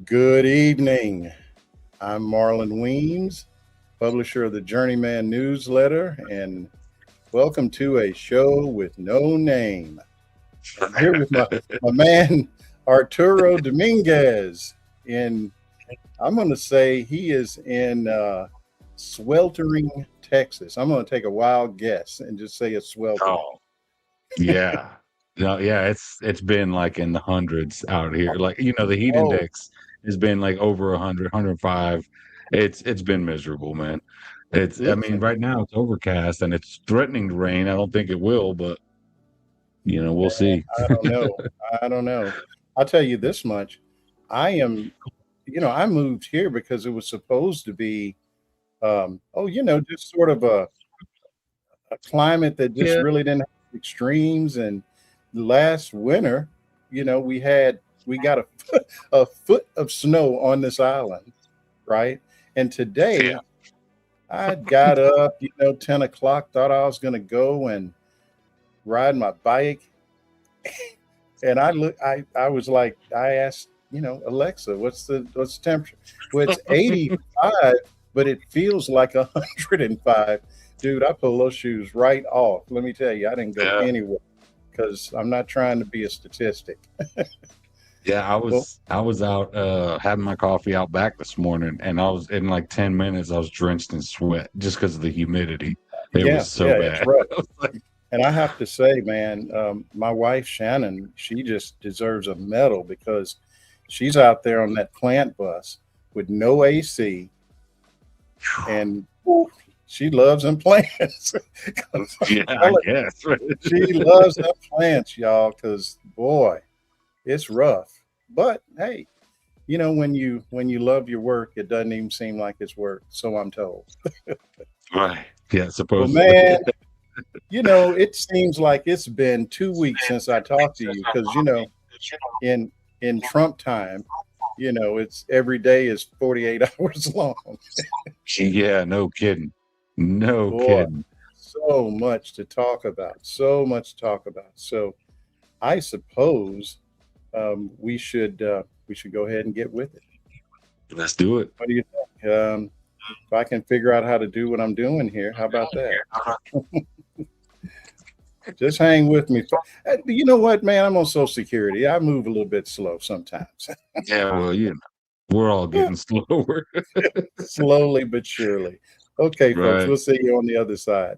Good evening. I'm Marlon Weems, publisher of the Journeyman newsletter, and welcome to a show with no name. I'm here with my man, Arturo Dominguez. In, I'm going to say he is in sweltering Texas. I'm going to take a wild guess and just say it's sweltering. Oh, yeah. No, yeah, it's been like in the hundreds out here. Like, the heat Oh, index has been like over 100, 105. It's been miserable, man. I mean, listen, right now it's overcast and it's threatening to rain. I don't think it will, but we'll see. I don't know. I don't know. I'll tell you this much. I am, I moved here because it was supposed to be, just sort of a climate that just Yeah. really didn't have extremes. And last winter, we got a foot of snow on this island, right? And Yeah. today I got up, 10 o'clock, thought I was going to go and ride my bike. And I was like, I asked, Alexa, what's the temperature? Well, it's 85, but it feels like 105. Dude, I pulled those shoes right off. Let me tell you, I didn't go Yeah. anywhere because I'm not trying to be a statistic. Yeah, I Well, was I was out having my coffee out back this morning, and I was in like 10 minutes I was drenched in sweat just because of the humidity. It yeah, was so yeah, it's bad. rough. I was like, And I have to say, man, my wife Shannon, she just deserves a medal because she's out there on that plant bus with no AC, and whew, she loves them plants. yeah, I'm I telling guess. you, she loves them plants, y'all, because boy, it's rough. But hey, when you love your work, it doesn't even seem like it's work. So I'm told. Right. Yeah, Well, supposedly. man, it seems like it's been 2 weeks since I talked to you because in Trump time, it's every day is 48 hours long. Yeah, no kidding. No Boy, kidding. so much to talk about. So much to talk about. So I suppose we should go ahead and get with it. Let's do it. What do you think? If I can figure out how to do what I'm doing here, how about that? Just hang with me. You know what, man? I'm on Social Security. I move a little bit slow sometimes, Yeah, well, we're all getting slower. slowly but surely. Okay, folks, Right. we'll see you on the other side.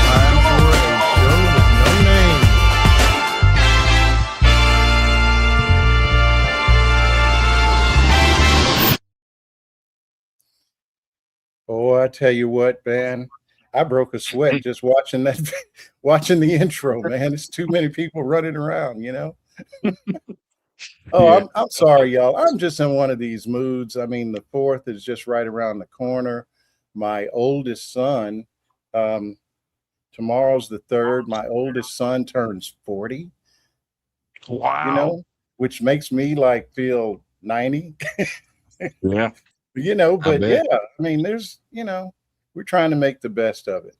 Time for a show with no name. Oh, I tell you what, man. I broke a sweat just watching that, watching the intro, man. It's too many people running around. Oh, Yeah. I'm sorry, y'all. I'm just in one of these moods. I mean, the fourth is just right around the corner. My oldest son, um, tomorrow's the third. My oldest son turns 40, you Wow. know, which makes me like feel 90, Yeah, I but yeah, bet. I mean, we're trying to make the best of it.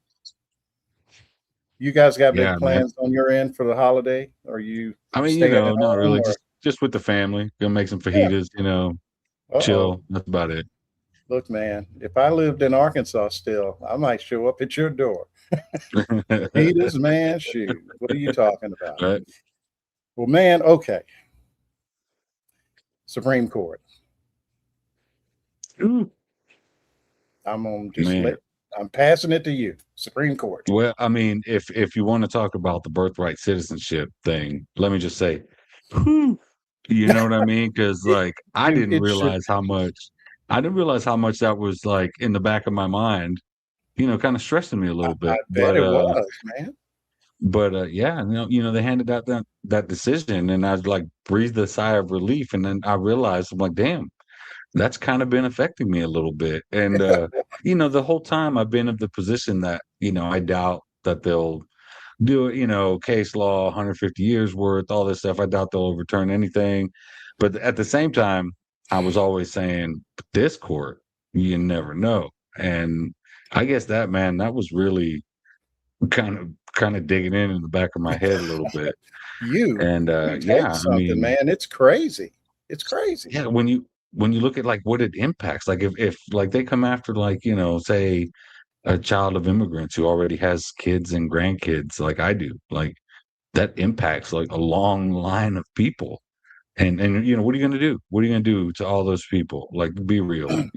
You guys got big Yeah, man. plans on your end for the holiday? Are you I mean, staying at not home really. or Just with the family. Gonna make some yeah, fajitas, uh-oh. chill. That's about it. Look, man, if I lived in Arkansas still, I might show up at your door. Fajitas, man, shoot. What are you talking about? Right. Well, man, okay. Supreme Court. Ooh, I'm gonna just man. let I'm passing it to you. Supreme Court. Well, I mean, if you want to talk about the birthright citizenship thing, let me just say, whew, you know what I mean? Because like Dude, it should I didn't realize how much that was like in the back of my mind, kind of stressing me a I, little I bit. bet But it was, man. yeah, they handed out that decision, and I like breathed a sigh of relief, and then I realized I'm like, damn, that's kind of been affecting me a little bit. And the whole time I've been of the position that, I doubt that they'll do it, case law, 150 years worth, all this stuff. I doubt they'll overturn anything. But at the same time, I was always saying, this court, you never know. And I guess that was really kind of digging in the back of my head a little bit. You, And let me tell you something, man. It's crazy. It's crazy. yeah, when you look at like what it impacts, like if like they come after, like, say a child of immigrants who already has kids and grandkids like I do, like that impacts like a long line of people. And what are you going to do? What are you going to do to all those people? Like, be real.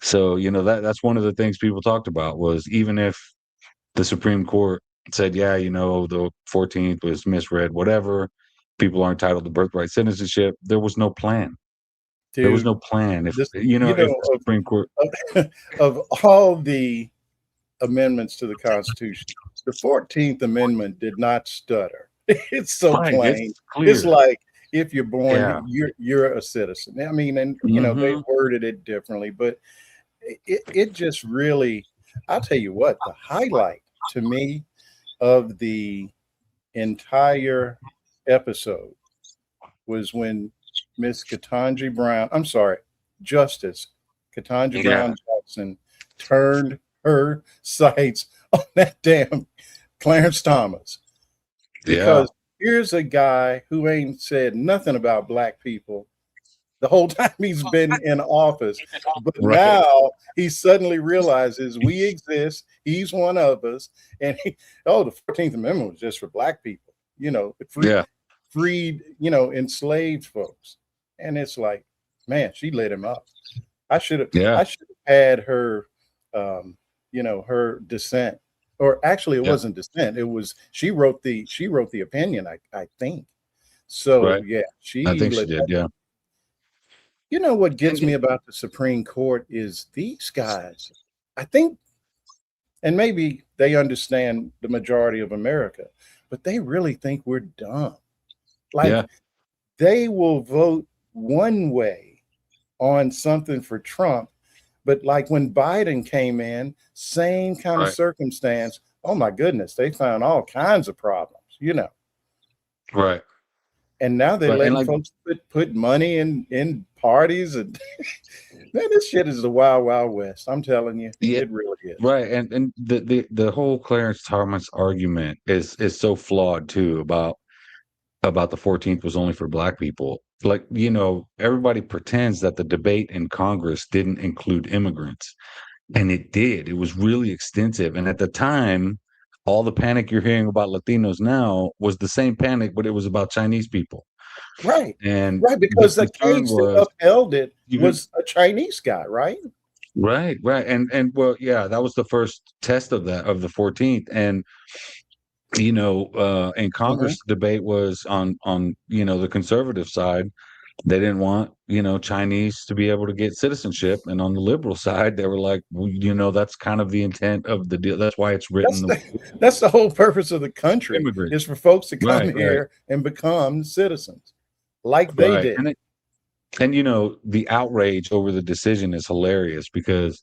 So, that's one of the things people talked about was, even if the Supreme Court said, yeah, the 14th was misread, whatever, people are entitled to birthright citizenship. There was no plan. There was Dude, no plan. If this, if the Supreme Court, of all the amendments to the Constitution, the 14th Amendment did not stutter. It's so fine, plain. it's clear. It's like, if you're born, Yeah. you're a citizen. I mean, and they worded it differently, but it just really, I'll tell you what, the highlight to me of the entire episode was when Miss Ketanji Brown, I'm sorry, Justice Ketanji Brown Jackson turned her sights on that damn Clarence Thomas. Because here's a guy who ain't said nothing about black people the whole time he's been in office. But now he suddenly realizes we exist. He's one of us. And the 14th Amendment was just for black people, freed, enslaved folks. And it's like, man, she lit him up. I should have had her, her dissent. Or actually, it wasn't dissent. It was she wrote the opinion. I think. So I think she did. Yeah. You know what gets me about the Supreme Court is these guys. I think, and maybe they understand the majority of America, but they really think we're dumb. Like they will vote one way on something for Trump. But like when Biden came in, same kind of circumstance. Oh my goodness, they found all kinds of problems, Right. And now they're letting folks put money in parties, and man, this shit is the wild, wild west. I'm telling you, it really is. Right. And the whole Clarence Thomas argument is so flawed too about the 14th was only for black people. Like, everybody pretends that the debate in Congress didn't include immigrants, and it did. It was really extensive. And at the time, all the panic you're hearing about Latinos now was the same panic, but it was about Chinese people. Right. And because the case that upheld it was a Chinese guy, right? Right. And well, yeah, that was the first test of the 14th. And in Congress, the debate was on the conservative side. They didn't want, Chinese to be able to get citizenship. And on the liberal side, they were like, well, that's kind of the intent of the deal. That's why it's written. That's the whole purpose of the country is for folks to come here and become citizens like they did. And the outrage over the decision is hilarious because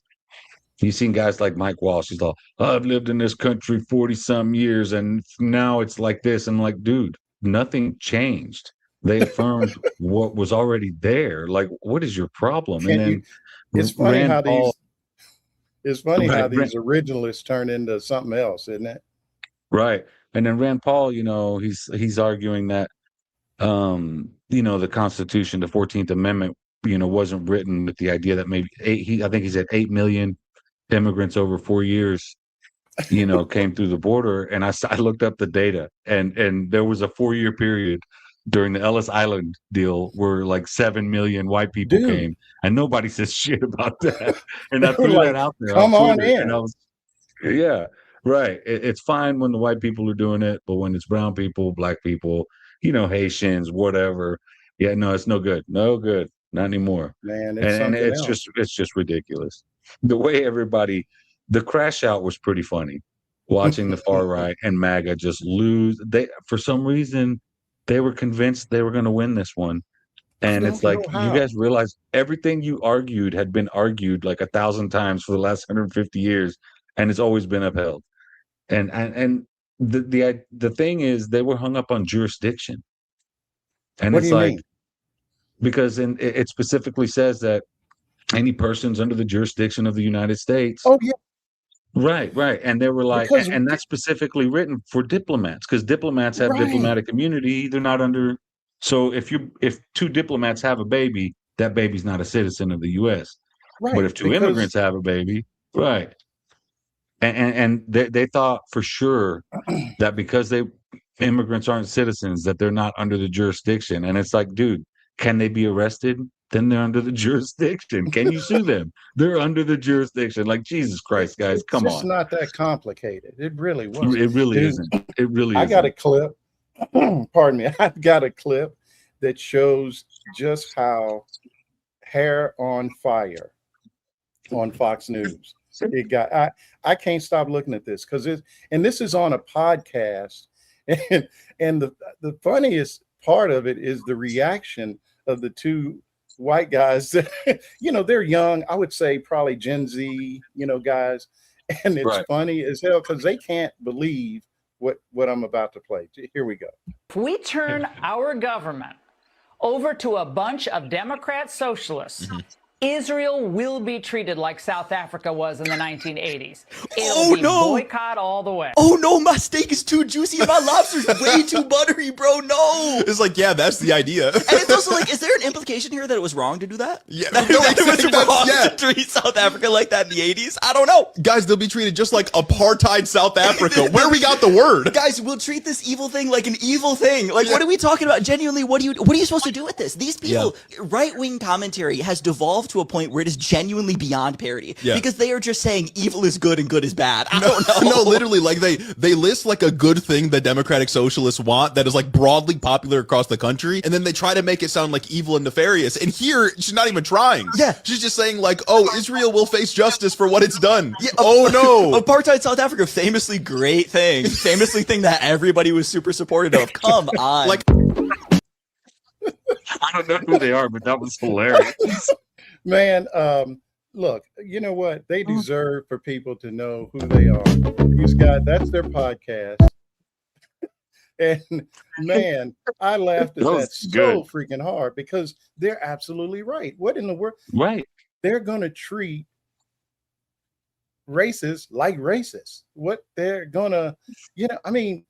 you've seen guys like Mike Walsh. He's like, I've lived in this country 40-some years, and now it's like this. And like, dude, nothing changed. They affirmed what was already there. Like, what is your problem? And then it's funny how these originalists turn into something else, isn't it? Right. And then Rand Paul, he's arguing that the Constitution, the 14th Amendment, wasn't written with the idea that maybe I think he said 8 million immigrants over 4 years, came through the border. And I looked up the data, and there was a 4-year period during the Ellis Island deal where like 7 million white people came, and nobody says shit about that. And I threw that out there. Come on in. And I was, right. It's fine when the white people are doing it, but when it's brown people, black people, Haitians, whatever. Yeah, no, it's no good. No good. Not anymore. Man, it's just ridiculous. The way the crash out was pretty funny. Watching the far right and MAGA just lose. For some reason, they were convinced they were going to win this one. And don't it's like, know you how. guys realize everything you argued had been argued like 1,000 times for the last 150 years, and it's always been upheld. And the thing is, they were hung up on jurisdiction, and What do it's you like, mean? because it specifically says that any persons under the jurisdiction of the United States. Oh yeah, Right, right. And they were like, because and that's specifically written for diplomats, because diplomats have right, diplomatic immunity. They're not under. So if two diplomats have a baby, that baby's not a citizen of the U.S. But right, if two because immigrants have a baby, right, and they thought for sure that because they immigrants aren't citizens, that they're not under the jurisdiction. And it's like, dude, can they be arrested? Then they're under the jurisdiction. Can you sue them? They're under the jurisdiction. Like, Jesus Christ, guys, it's come just on. not that complicated. It really wasn't, It really dude. isn't. It really I got a isn't. clip. Pardon me. I've got a clip that shows just how hair on fire on Fox News. It got. I can't stop looking at this because this is on a podcast, and the funniest part of it is the reaction of the two white guys. They're young. I would say probably Gen Z, guys, and it's Right. funny as hell because they can't believe what I'm about to play. Here we go. If we turn our government over to a bunch of Democrat socialists, Israel will be treated like South Africa was in the 1980s. It'll be boycott all the way. Oh no, my steak is too juicy and my lobster's way too buttery, bro. No. It's like, yeah, that's the idea. And it's also like, is there an implication here that it was wrong to do that? Yeah, That no, it was that's- wrong yeah. to treat South Africa like that in the 80s? I don't know. Guys, they'll be treated just like apartheid South Africa, where we got the word. Guys, we'll treat this evil thing like an evil thing. Like, what are we talking about? Genuinely, what are you supposed to do with this? These people, right-wing commentary has devolved to a point where it is genuinely beyond parody. Yeah. Because they are just saying evil is good and good is bad. I don't know. No, literally, like they list like a good thing that democratic socialists want that is like broadly popular across the country, and then they try to make it sound like evil and nefarious. And here, she's not even trying. Yeah. She's just saying like, oh, Israel will face justice for what it's done. Yeah, oh no. Apartheid South Africa, famously great thing. Famously thing that everybody was super supportive of. Come on. Like- I don't know who they are, but that was hilarious. Man, look, you know what? They deserve for people to know who they are. That's their podcast. And man, I laughed at that so freaking hard because they're absolutely right. What in the world? Right. They're going to treat racists like racists. What they're going to, I mean,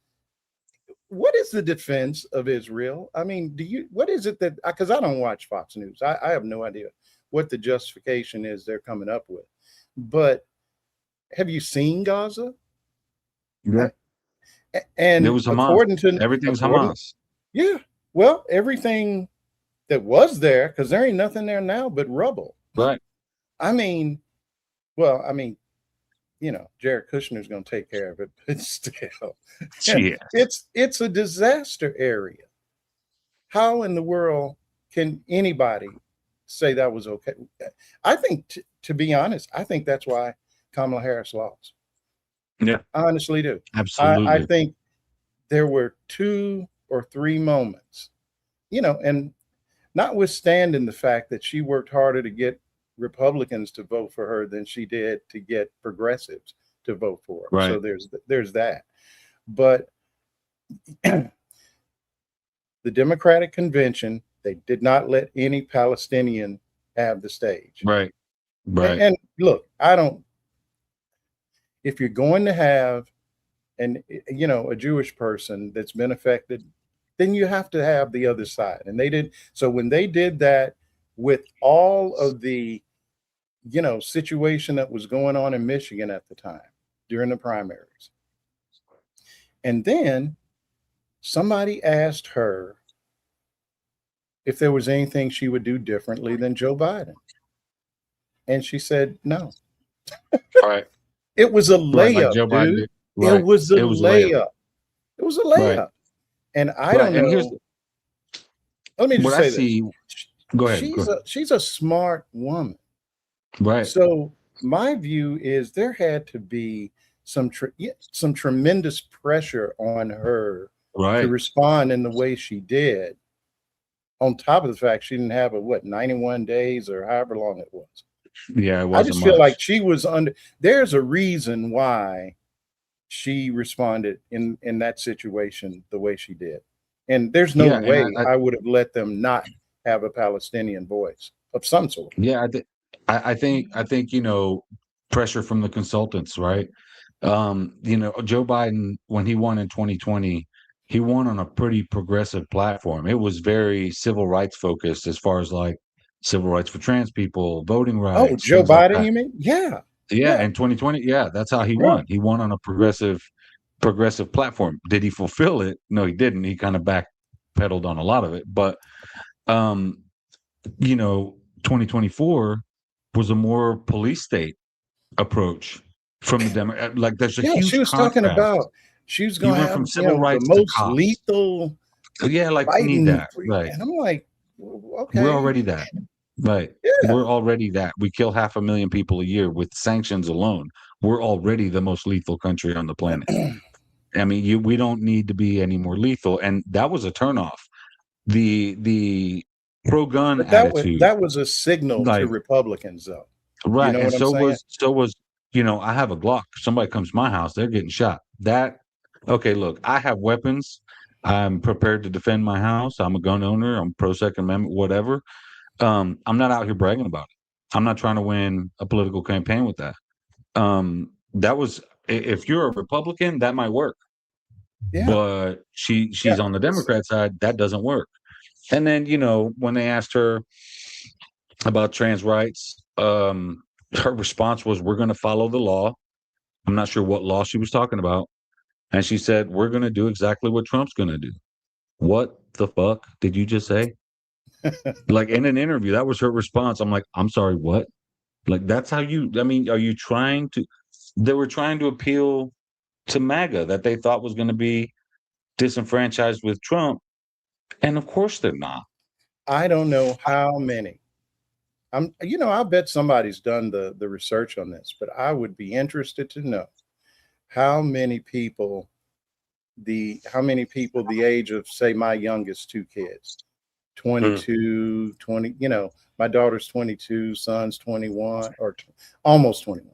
what is the defense of Israel? I mean, what is it that, because I don't watch Fox News. I have no idea what the justification is they're coming up with. But have you seen Gaza? Yeah. And it was Hamas. According to everything's Hamas. Yeah. Well, everything that was there, because there ain't nothing there now but rubble. Right. I mean, Jared Kushner's going to take care of it, but still, Yeah. it's a disaster area. How in the world can anybody say that was okay? I think, to be honest, I think that's why Kamala Harris lost. Yeah, I honestly do. absolutely. I think there were 2 or 3 moments, and notwithstanding the fact that she worked harder to get Republicans to vote for her than she did to get progressives to vote for her. Right. So there's that. But the Democratic convention, they did not let any Palestinian have the stage. Right. Right. And look, if you're going to have a Jewish person that's been affected, then you have to have the other side. And they did. So when they did that with all of the, situation that was going on in Michigan at the time during the primaries. And then somebody asked her if there was anything she would do differently than Joe Biden. And she said, no. Right. It was a Right, layup, like Joe Biden dude. did. Right. It was a layup. It was a layup. Right. And I don't And know. Let me just what say I see. this. Go ahead. She's a smart woman. Right. So my view is there had to be some tremendous pressure on her Right. to respond in the way she did. on top of the fact she didn't have 91 days or however long it was. Yeah, it I wasn't just much. feel like she was under. There's a reason why she responded in that situation the way she did, and there's no Yeah, and way I would have let them not have a Palestinian voice of some sort. yeah, I think pressure from the consultants, right? Joe Biden, when he won in 2020, he won on a pretty progressive platform. It was very civil rights focused, as far as like civil rights for trans people, voting Oh, rights, Joe things like Biden, that. you mean? Yeah, Yeah, yeah, in 2020, yeah, that's how he yeah. won. He won on a progressive platform. Did he fulfill it? No, he didn't. He kind of backpedaled on a lot of it. But um, 2024 was a more police state approach from the demo. Like there's a Yeah, she huge was talking contrast. about she was You going to went have, from civil the rights to most cops. lethal Yeah, like we need fighting. that. Right. And I'm like, We're okay, already that. Right. yeah, We're already that. We kill 500,000 people a year with sanctions alone. We're already the most lethal country on the planet. I mean, we don't need to be any more lethal. And that was a turnoff. The pro-gun but attitude, that was a signal to like, Republicans, though. You right. know And what I'm saying? so was, I have a Glock. Somebody comes to my house, they're getting shot. Okay, look, I have weapons. I'm prepared to defend my house. I'm a gun owner. I'm pro Second Amendment, whatever. I'm not out here bragging about it. I'm not trying to win a political campaign with that. That was, if you're a Republican, that might work. Yeah, But she's yeah. on the Democrat side, that doesn't work. And then, when they asked her about trans rights, her response was, "We're going to follow the law." I'm not sure what law she was talking about. And she said, "We're going to do exactly what Trump's going to do." What the fuck did you just say? Like in an interview, that was her response. I'm like, I'm sorry, what? Like, that's how I mean, are you they were trying to appeal to MAGA that they thought was going to be disenfranchised with Trump. And of course they're not. I don't know how many. I bet somebody's done the research on this, but I would be interested to know how many people the age of, say, my youngest two kids, 22, 20, my daughter's 22, son's 21 or almost 21.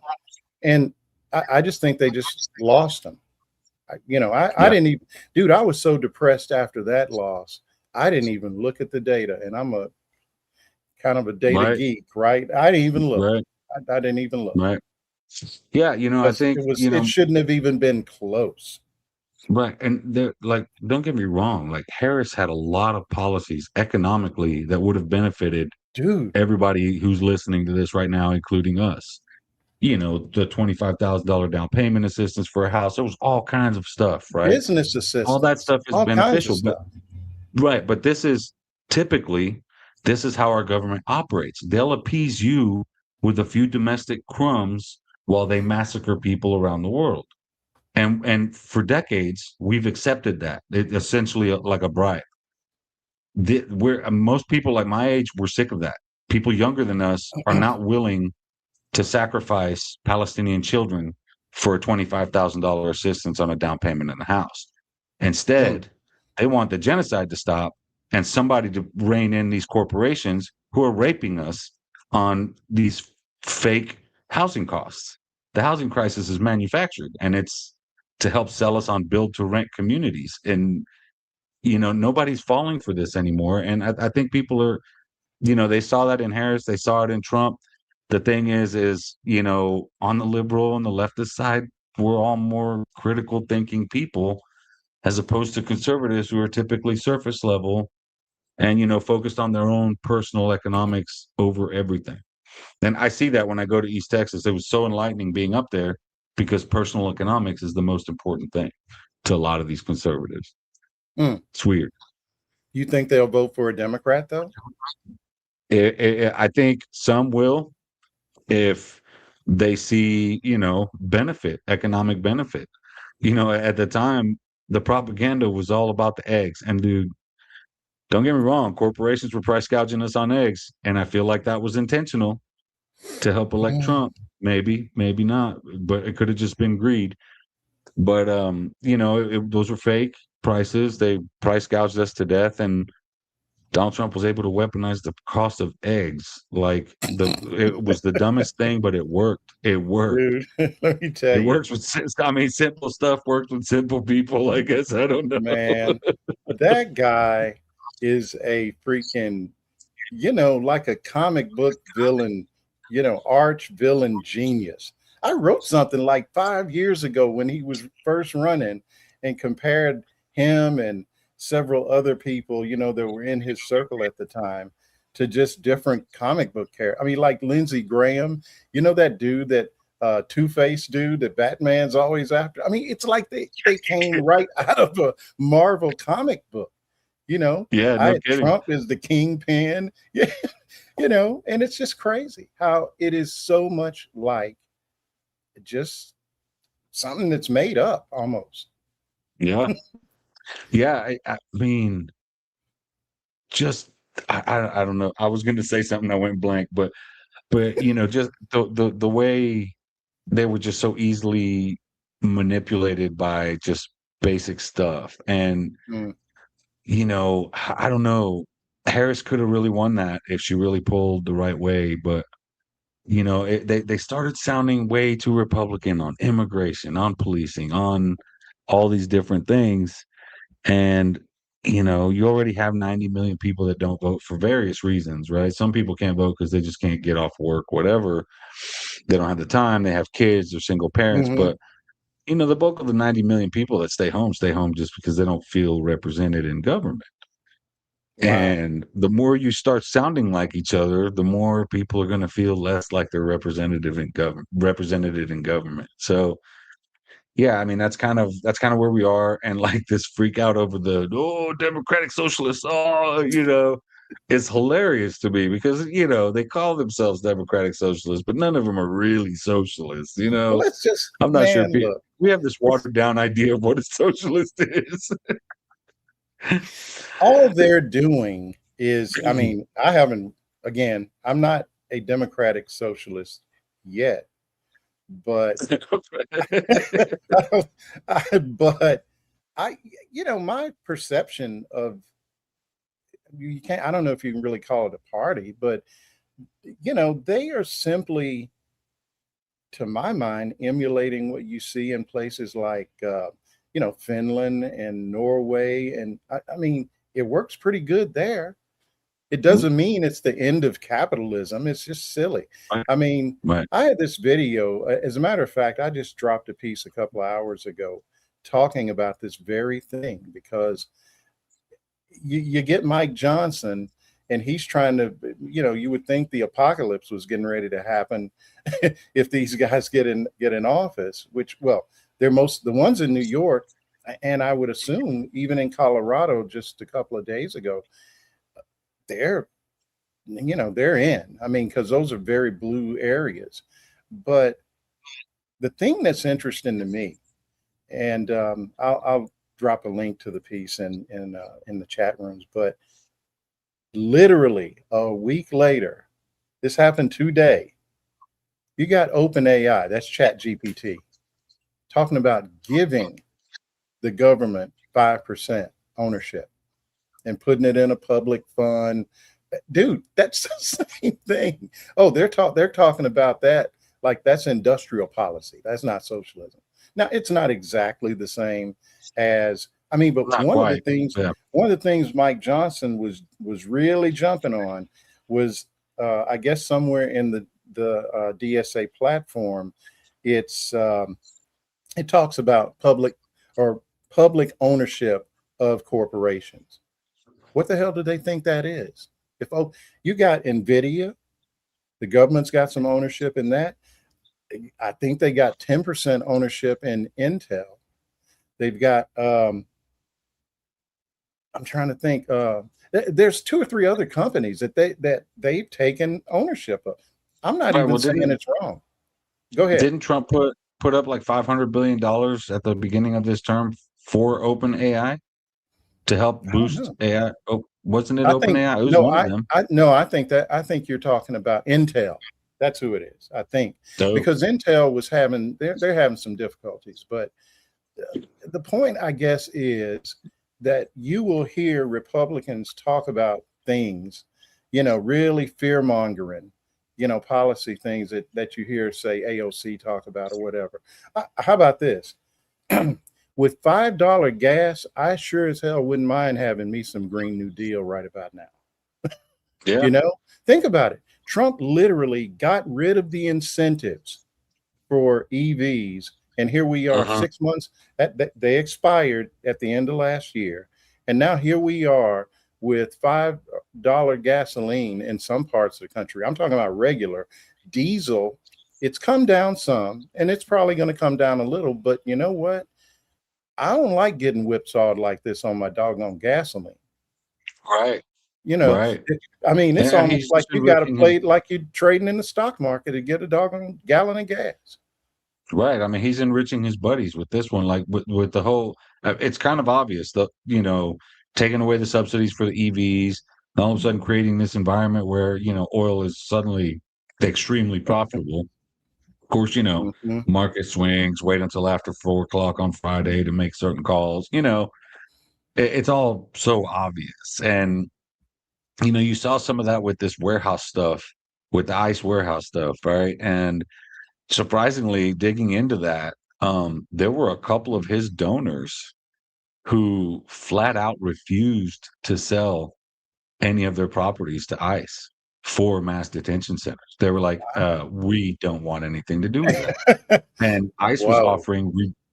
And I just think they just lost them. I didn't even, dude, I was so depressed after that loss. I didn't even look at the data, and I'm a kind of a data geek, right? I didn't even look. Right. I didn't even look. Right. Yeah, I think it shouldn't have even been close. Right. And they're like, don't get me wrong, like Harris had a lot of policies economically that would have benefited everybody who's listening to this right now, including us. The $25,000 down payment assistance for a house. There was all kinds of stuff, right? Business assistance. All that stuff is all beneficial. Kinds of stuff. Right. But this is how our government operates. They'll appease you with a few domestic crumbs while they massacre people around the world. And for decades, we've accepted that. It essentially like a bribe. Most people like my age, we're sick of that. People younger than us are not willing to sacrifice Palestinian children for a $25,000 assistance on a down payment in a house. Instead, they want the genocide to stop and somebody to rein in these corporations who are raping us on these fake housing costs. The housing crisis is manufactured, and it's to help sell us on build to rent communities. And, nobody's falling for this anymore. And I think people are, they saw that in Harris, they saw it in Trump. The thing is, on the liberal and the leftist side, we're all more critical thinking people as opposed to conservatives who are typically surface level and, focused on their own personal economics over everything. And I see that when I go to East Texas. It was so enlightening being up there because personal economics is the most important thing to a lot of these conservatives. It's weird. You think they'll vote for a Democrat, though? I think some will if they see, economic benefit. At the time, the propaganda was all about the eggs. And dude, don't get me wrong, corporations were price gouging us on eggs. And I feel like that was intentional to help elect Trump. Maybe not, but it could have just been greed. But, those were fake prices. They price gouged us to death. And Donald Trump was able to weaponize the cost of eggs. Like it was the dumbest thing, but it worked. It worked. Dude, let me tell It you, works with, I mean, simple stuff works with simple people. I guess I don't know. man, that guy is a freaking, like a comic book villain, arch villain genius. I wrote something like 5 years ago when he was first running and compared him and several other people, that were in his circle at the time to just different comic book characters. I mean, like Lindsey Graham, that dude, that Two-Face dude that Batman's always after. I mean, it's like they came right out of a Marvel comic book, Yeah, I no had kidding. Trump as the kingpin, yeah, and it's just crazy how it is so much like just something that's made up almost. Yeah. Yeah. I mean, just I don't know. I was going to say something. I went blank, but just the way they were just so easily manipulated by just basic stuff. And Mm. I don't know. Harris could have really won that if she really pulled the right way, but they started sounding way too Republican on immigration, on policing, on all these different things. And you already have 90 million people that don't vote for various reasons, right? Some people can't vote because they just can't get off work, whatever. They don't have the time. They have kids. They're single parents. Mhm. But the bulk of the 90 million people that stay home just because they don't feel represented in government. Wow. And the more you start sounding like each other, the more people are going to feel less like they're represented in government. So, yeah, I mean that's kind of where we are. And like this freak out over the Democratic Socialists, it's hilarious to me because they call themselves Democratic Socialists, but none of them are really socialists. Well, let's just, I'm not sure. look, We have this watered down idea of what a socialist is. all they're doing is, I mean, I'm not a Democratic Socialist yet, but but my perception of, I don't know if you can really call it a party, but they are simply, to my mind, emulating what you see in places like Finland and Norway, and I mean it works pretty good there. It doesn't mean it's the end of capitalism. It's just silly. I mean, Right. I had this video. As a matter of fact, I just dropped a piece a couple of hours ago talking about this very thing because you get Mike Johnson and he's trying to, you would think the apocalypse was getting ready to happen if these guys get in office, which, well, they're the ones in New York, and I would assume even in Colorado just a couple of days ago, they're in. I mean, because those are very blue areas. But the thing that's interesting to me, and I'll drop a link to the piece in the chat rooms, but literally a week later, this happened today. You got OpenAI, that's ChatGPT, talking about giving the government 5% ownership and putting it in a public fund. Dude, that's the same thing. Oh, they're talking about that like that's industrial policy. That's not socialism. Now, it's not exactly the same as, I mean, but Not one quite. of the Yeah. things Mike Johnson was really jumping on was, I guess somewhere in the DSA platform, it talks about public ownership of corporations. What the hell do they think that is? If you got NVIDIA, the government's got some ownership in that. I think they got 10% ownership in Intel. They've got I'm trying to think. There's 2 or 3 other companies that they've taken ownership of. I'm not even saying it's wrong. Go ahead. Didn't Trump put up like $500 billion at the beginning of this term for OpenAI to help boost AI? Oh, wasn't it OpenAI? It was one of them. I think you're talking about Intel. That's who it is. I think because Intel was they're having some difficulties. But the point, I guess, is that you will hear Republicans talk about things, really fear mongering, policy things that you hear, say, AOC talk about or whatever. How about this? With $5 gas, I sure as hell wouldn't mind having me some Green New Deal right about now. Yeah. Think about it. Trump literally got rid of the incentives for EVs. And here we are 6 months they expired at the end of last year. And now here we are with $5 gasoline in some parts of the country. I'm talking about regular diesel. It's come down some, and it's probably going to come down a little. But you know what? I don't like getting whipsawed like this on my doggone gasoline. Right. Right. I mean, it's almost like you got to play it like you're trading in the stock market to get a doggone gallon of gas. Right. I mean, he's enriching his buddies with this one, like with the whole. It's kind of obvious that taking away the subsidies for the EVs, and all of a sudden creating this environment where oil is suddenly extremely profitable. Of course, market swings. Wait until after 4:00 on Friday to make certain calls. It's all so obvious, and you saw some of that with this warehouse stuff, with the ICE warehouse stuff, right? And surprisingly, digging into that, there were a couple of his donors who flat out refused to sell any of their properties to ICE for mass detention centers. They were like, we don't want anything to do with that. And ICE was offering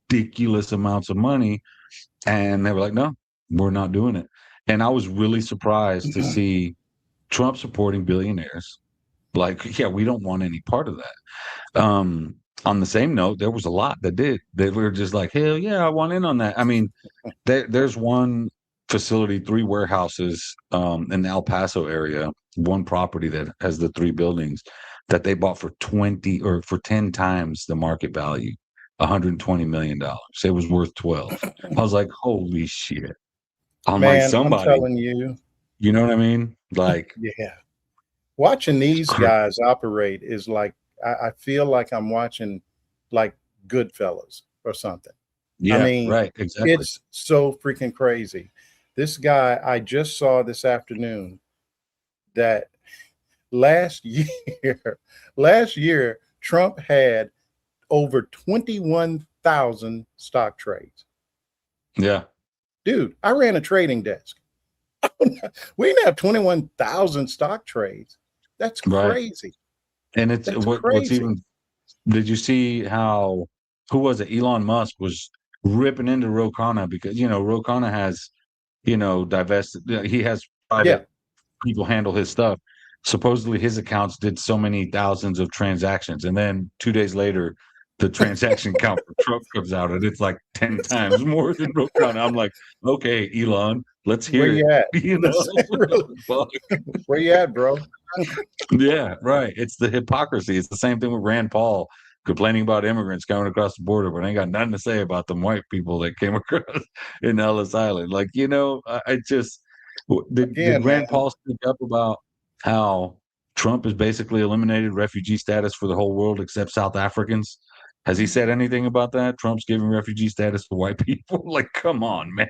ridiculous amounts of money. And they were like, no, we're not doing it. And I was really surprised to see Trump supporting billionaires. Like, yeah, we don't want any part of that. On the same note, there was a lot that did. They were just like, hell yeah, I want in on that. I mean, there's one facility, 3 warehouses in the El Paso area, one property that has the 3 buildings that they bought for 10 times the market value, $120 million. It was worth 12. I was like, holy shit. I'm like, somebody, I'm telling you. You know what I mean? Like, yeah. Watching these guys operate is like, I feel like I'm watching like Goodfellas or something. Yeah, I mean, right, exactly. It's so freaking crazy. This guy, I just saw this afternoon that last year, Trump had over 21,000 stock trades. Yeah. Dude, I ran a trading desk. We didn't have 21,000 stock trades. That's crazy. And it's what's even. Did you see how? Who was it? Elon Musk was ripping into Ro Khanna because Ro Khanna has divested. He has private people handle his stuff. Supposedly his accounts did so many thousands of transactions, and then 2 days later, the transaction count for Trump comes out, and it's like 10 times more than Ro Khanna. I'm like, okay, Elon, let's hear Where you at? Where you at, bro? Yeah, right. It's the hypocrisy. It's the same thing with Rand Paul complaining about immigrants coming across the border, but ain't got nothing to say about them white people that came across in Ellis Island. Like, I just did Rand Paul speak up about how Trump has basically eliminated refugee status for the whole world except South Africans? Has he said anything about that? Trump's giving refugee status to white people? Like, come on, man.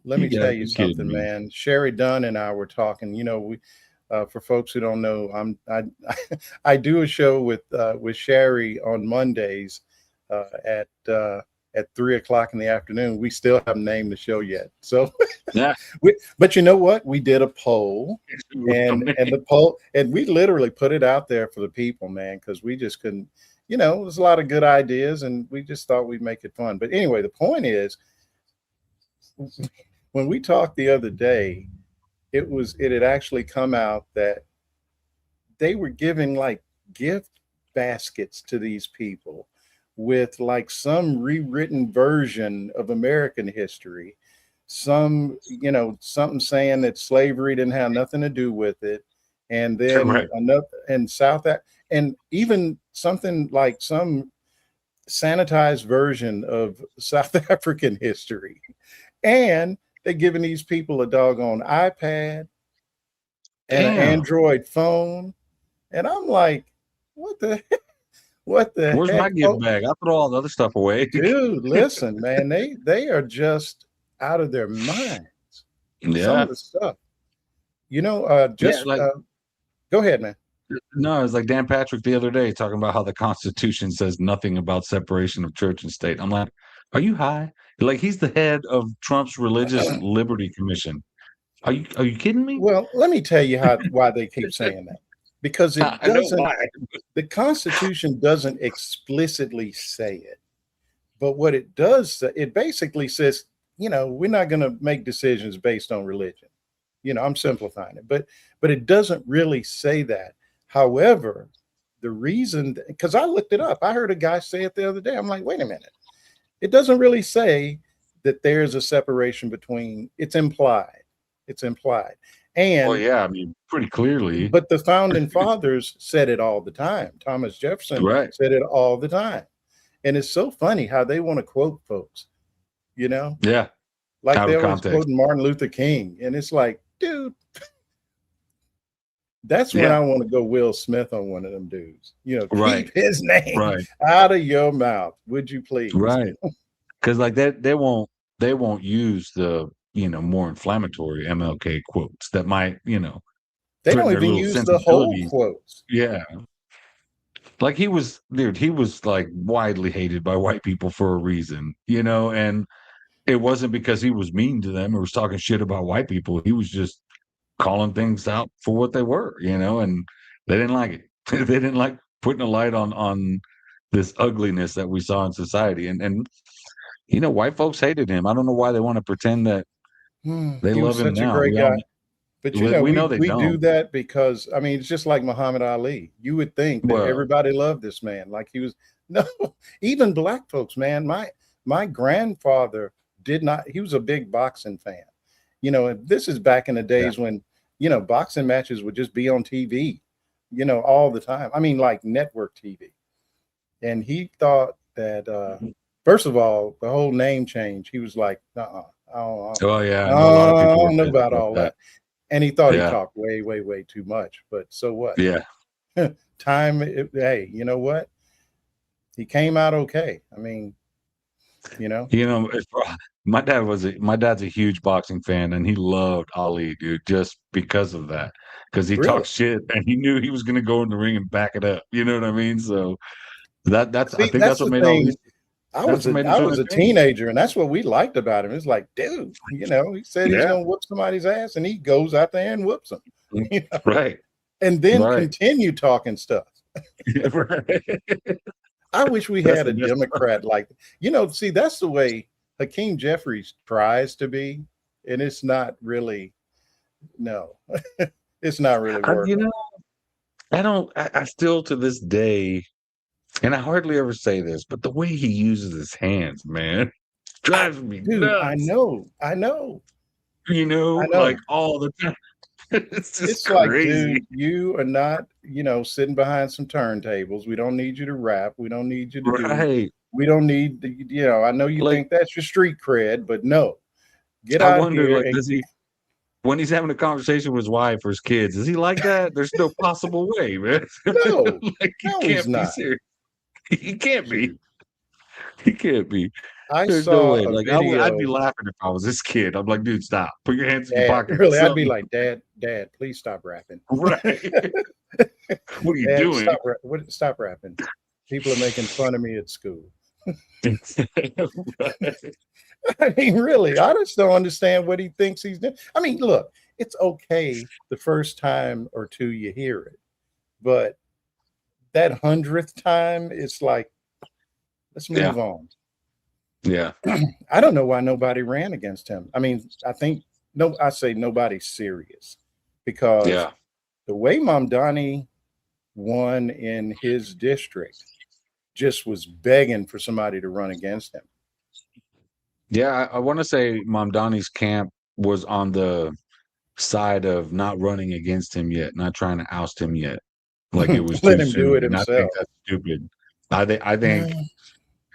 Let me tell you something, man. Sherry Dunn and I were talking. We, for folks who don't know, I do a show with Sherry on Mondays at 3:00 in the afternoon. We still haven't named the show yet. So, yeah. But you know what? We did a poll, and the poll, and we literally put it out there for the people, man, because we just couldn't. There's a lot of good ideas, and we just thought we'd make it fun. But anyway, the point is, when we talked the other day, it had actually come out that they were giving like gift baskets to these people with like some rewritten version of American history, something saying that slavery didn't have nothing to do with it, and then another and and even something like some sanitized version of South African history. And they're giving these people a doggone iPad and an Android phone. And I'm like, what the Where's heck? my gift bag? I throw all the other stuff away. Dude, listen, man, they are just out of their minds. Yeah. Some of the stuff. Yeah, like go ahead, man. no, it's like Dan Patrick the other day talking about how the Constitution says nothing about separation of church and state. I'm like, are you high? Like he's the head of Trump's Religious Liberty Commission. Are you kidding me? Well, let me tell you why they keep saying that. Because it I know doesn't. why. The Constitution doesn't explicitly say it, but what it does, it basically says, we're not going to make decisions based on religion. I'm simplifying it, but it doesn't really say that. However, the reason, because I looked it up, I heard a guy say it the other day. I'm like, wait a minute. It doesn't really say that there's a separation between, it's implied. It's implied. And Well, yeah, I mean, pretty clearly. but the founding fathers said it all the time. Thomas Jefferson Right. said it all the time. And it's so funny how they want to quote folks, Yeah. like Out they of always context. quoting Martin Luther King. And it's like, dude, that's when Yeah. I want to go Will Smith on one of them dudes. Right. Keep his name Right. out of your mouth, would you please? Right. Because like that they won't use the more inflammatory MLK quotes that might, They don't threaten their even little use the whole sensibilities. quotes. Yeah. Like he was like widely hated by white people for a reason, and it wasn't because he was mean to them or was talking shit about white people. He was just calling things out for what they were, and they didn't like it. They didn't like putting a light on this ugliness that we saw in society. And white folks hated him. I don't know why they want to pretend that they He was love him such a now. great We guy. all- But we know they we do don't. that because it's just like Muhammad Ali. You would think that Well- everybody loved this man. Like he was no, even black folks, man. My grandfather did not, he was a big boxing fan. And this is back in the days when, boxing matches would just be on TV, all the time. I mean, like network TV. And he thought that first of all, the whole name change, he was like, I Oh yeah, I know a lot of people don't know were about pissed all that. And he thought Yeah. he talked way, way, way too much. But so what? Yeah, Hey, you know what? He came out okay. I mean, my dad's a huge boxing fan, and he loved Ali, dude, just because of that. Because he Really? talked shit, and he knew he was going to go in the ring and back it up. You know what I mean? So that's See, I think that's what the made thing. Ali. I was what made him so a entertaining. teenager, and that's what we liked about him. It's like, dude, he said he's Yeah. gonna whoop somebody's ass, and he goes out there and whoops them, Right. and then Right. continue talking stuff. Right. I wish we That's had a the best Democrat like, see, that's the way Hakeem Jeffries tries to be, and it's not really, no, it's not really working. I still to this day, and I hardly ever say this, but the way he uses his hands, man, drives me Dude, nuts. I know. I know. Like all the time. It's just It's like, crazy. dude, you are not, sitting behind some turntables. We don't need you to rap. We don't need you to do. Right. We don't need the, I know you Like- think that's your street cred, but no. Get I out wonder, here like, and does he, when he's having a conversation with his wife or his kids, is he like that? There's no possible way, man. No. Like, he No, can't he's be not. serious. He can't be. He can't be. I There's saw no way. a Like video. I'd be laughing if I was this kid. I'm like, dude, stop. Put your hands in your Dad, pocket. really, I'd be Something. like, Dad, please stop rapping. Right. What are you Dad, doing? stop rapping. People are making fun of me at school. Right. I mean, really, I just don't understand what he thinks he's doing. I mean, look, it's okay the first time or two you hear it, but that 100th time, it's like, let's move on. Yeah. I don't know why nobody ran against him. I mean, I say nobody's serious because Yeah. the way Mamdani won in his district just was begging for somebody to run against him. Yeah. I want to say Mamdani's camp was on the side of not running against him yet, not trying to oust him yet. Like it was Let too him soon. do it And I himself. think that's stupid.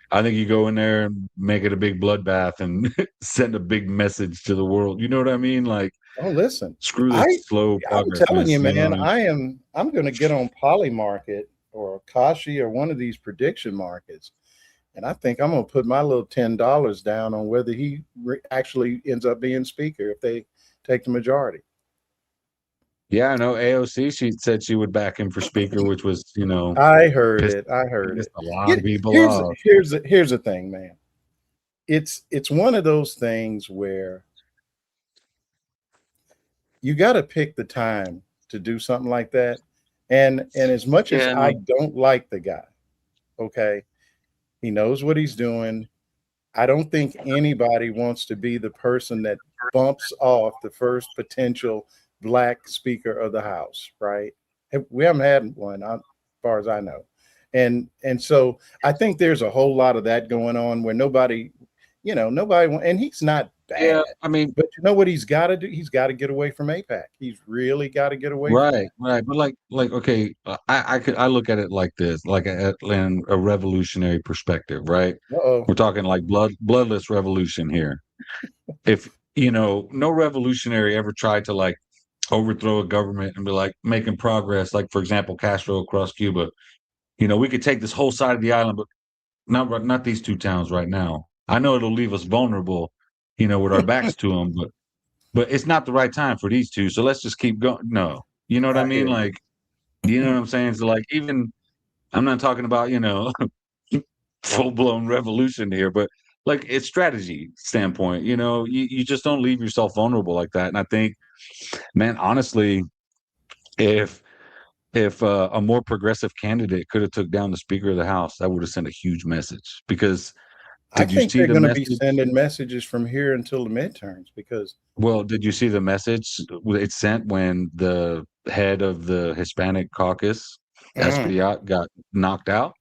I think you go in there and make it a big bloodbath and send a big message to the world. You know what I mean? Like, Oh, listen, screw this slow I'm progress. telling you, know man, what I mean? I'm going to get on Polymarket or Kashi or one of these prediction markets, and I think I'm going to put my little $10 down on whether he actually ends up being speaker if they take the majority. Yeah, I know AOC, she said she would back him for speaker, which was, I heard pissed it. I heard it. a lot Here- of people Here's off. here's the thing, man. It's one of those things where you got to pick the time to do something like that. And as much as Yeah. I don't like the guy, okay, he knows what he's doing. I don't think anybody wants to be the person that bumps off the first potential black speaker of the House, right? We haven't had one, as far as I know. And so I think there's a whole lot of that going on where nobody, and he's not bad. Yeah, I mean, But you know what he's got to do? He's got to get away from APAC. He's really got to get away from right, right. But okay, I look at it like this, like in a revolutionary perspective, right? Uh-oh. We're talking like bloodless revolution here. If no revolutionary ever tried to like overthrow a government and be like making progress, like for example, Castro across Cuba. We could take this whole side of the island, but not these two towns right now. I know it'll leave us vulnerable, with our backs to them, but it's not the right time for these two. So let's just keep going. No, you know what I I mean? hear you. Like, you know what I'm saying? So like, even I'm not talking about full blown revolution here, but like it's strategy standpoint. You just don't leave yourself vulnerable like that. And I think, man, honestly, if a more progressive candidate could have took down the Speaker of the House, that would have sent a huge message. Because I did you think see they're the going to be message? sending messages from here until the midterms because Well, did you see the message it sent when the head of the Hispanic caucus, Espaillat, got knocked out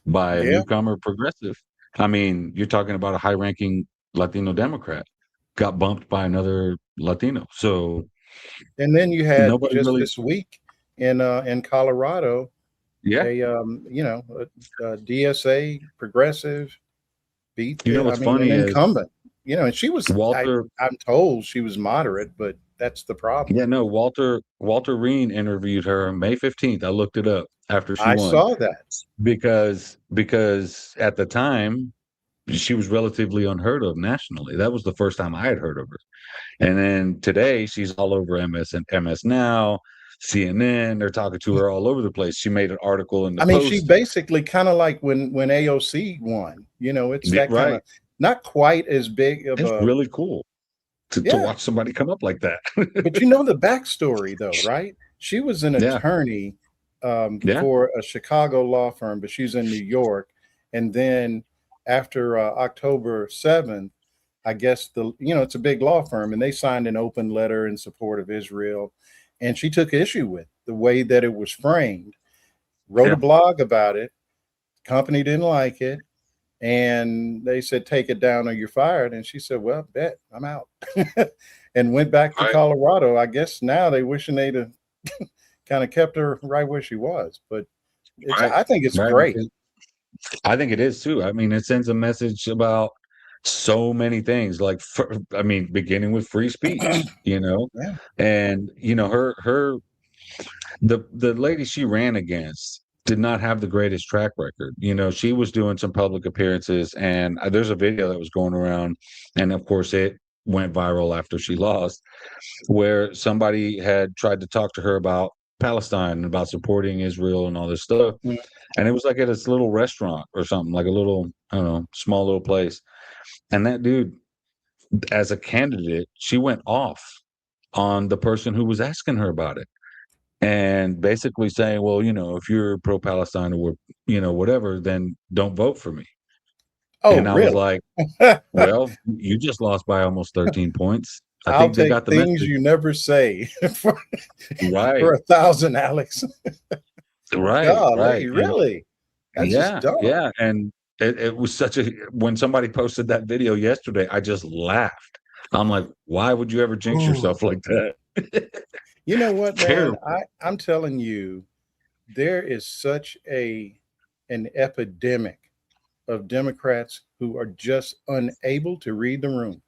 by a yeah. newcomer progressive? I mean, you're talking about a high-ranking Latino Democrat got bumped by another Latino. So And then you had nobody just really, this week in Colorado, yeah. a DSA progressive beat What's an funny is incumbent, and she was Walter. I'm told she was moderate, but that's the problem. Yeah, no, Walter Reen interviewed her May 15th. I looked it up after she I won saw that. because at the time she was relatively unheard of nationally. That was the first time I had heard of her. And then today she's all over MS Now, CNN. They're talking to her all over the place. She made an article in the I mean, she Post. basically kind of like when AOC won, it's that kind of not quite as big of It's a really cool to watch somebody come up like that. But you know the backstory though, right? She was an Yeah. attorney Yeah. for a Chicago law firm, but she's in New York. And then after October 7th, I guess it's a big law firm, and they signed an open letter in support of Israel. And she took issue with the way that it was framed, wrote a blog about it. Company didn't like it. And they said, take it down or you're fired. And she said, well, bet I'm out. And went back to Colorado. I guess now they wishing they'd have kind of kept her right where she was. But I think it's great. I think it is too. I mean, it sends a message about so many things, like beginning with free speech, Yeah. and the lady she ran against did not have the greatest track record. She was doing some public appearances, and there's a video that was going around, and of course it went viral after she lost, where somebody had tried to talk to her about Palestine and about supporting Israel and all this stuff. Mm. And it was like at this little restaurant or something, like a little, I don't know, small little place. And that dude, as a candidate, she went off on the person who was asking her about it. And basically saying, well, if you're pro-Palestine or, whatever, then don't vote for me. Oh, and I really? was like, well, you just lost by almost 13 points. I think they got the things message. you never say for, Right. for 1,000, Alex. Right. Golly, Right. really? That's just dumb. Yeah. And it was when somebody posted that video yesterday, I just laughed. I'm like, why would you ever jinx yourself like that? You know what, man? Terrible. I'm telling you, there is such an epidemic of Democrats who are just unable to read the room.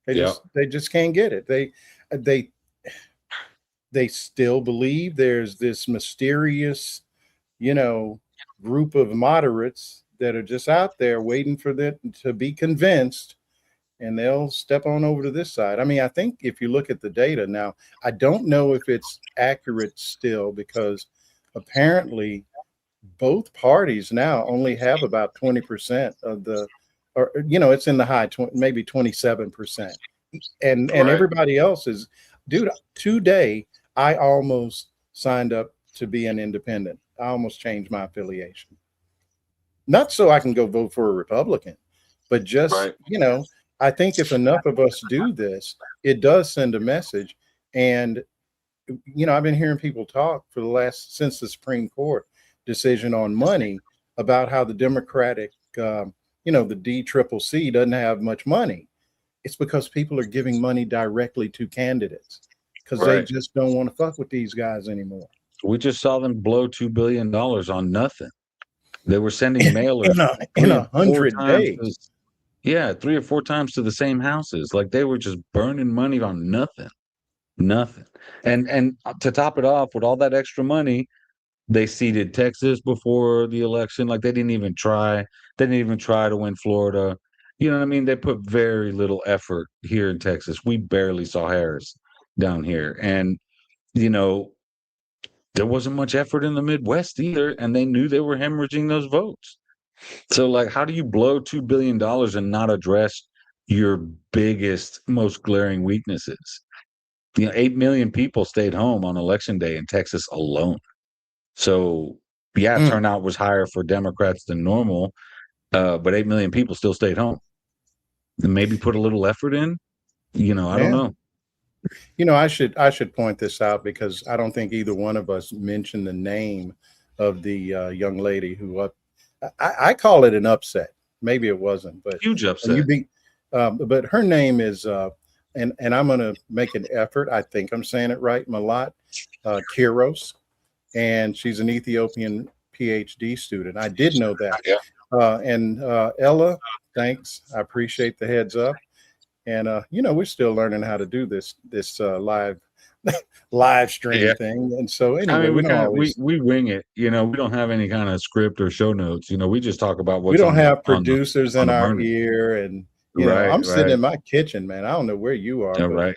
They just can't get it. They still believe there's this mysterious, group of moderates that are just out there waiting for them to be convinced. and they'll step on over to this side. I mean, I think if you look at the data now, I don't know if it's accurate still, because apparently both parties now only have about 20% of the, or it's in the high 20, maybe 27%, and Right. everybody else is, dude. Today I almost signed up to be an independent. I almost changed my affiliation, not so I can go vote for a Republican, but just Right. I think if enough of us do this, it does send a message. And I've been hearing people talk for the last, since the Supreme Court decision on money, about how the Democratic, the DCCC doesn't have much money. It's because people are giving money directly to candidates because they Right. just don't want to fuck with these guys anymore. We just saw them blow $2 billion on nothing. They were sending mailers in 3 a or 4 100 times days. to- yeah, 3 or 4 times to the same houses. Like they were just burning money on nothing. Nothing. And to top it off, with all that extra money, they seeded Texas before the election. Like they didn't even try. They didn't even try to win Florida. You know what I mean? They put very little effort here in Texas. We barely saw Harris down here. And, there wasn't much effort in the Midwest either. And they knew they were hemorrhaging those votes. So, like, how do you blow $2 billion and not address your biggest, most glaring weaknesses? 8 million people stayed home on election day in Texas alone. So, yeah, turnout was higher for Democrats than normal, but 8 million people still stayed home. And maybe put a little effort in. I don't know. I should point this out, because I don't think either one of us mentioned the name of the young lady who I call it an upset. Maybe it wasn't, but Huge upset. But her name is, and I'm going to make an effort. I think I'm saying it right, Malat Kiros, and she's an Ethiopian PhD student. I did know that. Yeah. And Ella, thanks. I appreciate the heads up. And we're still learning how to do this live stream thing. And so anyway, we wing it. We don't have any kind of script or show notes. We just talk about what's we don't on have the, producers on in the our burner. ear, and Right, I'm sitting right. in my kitchen, man. I don't know where you are. Yeah, but right.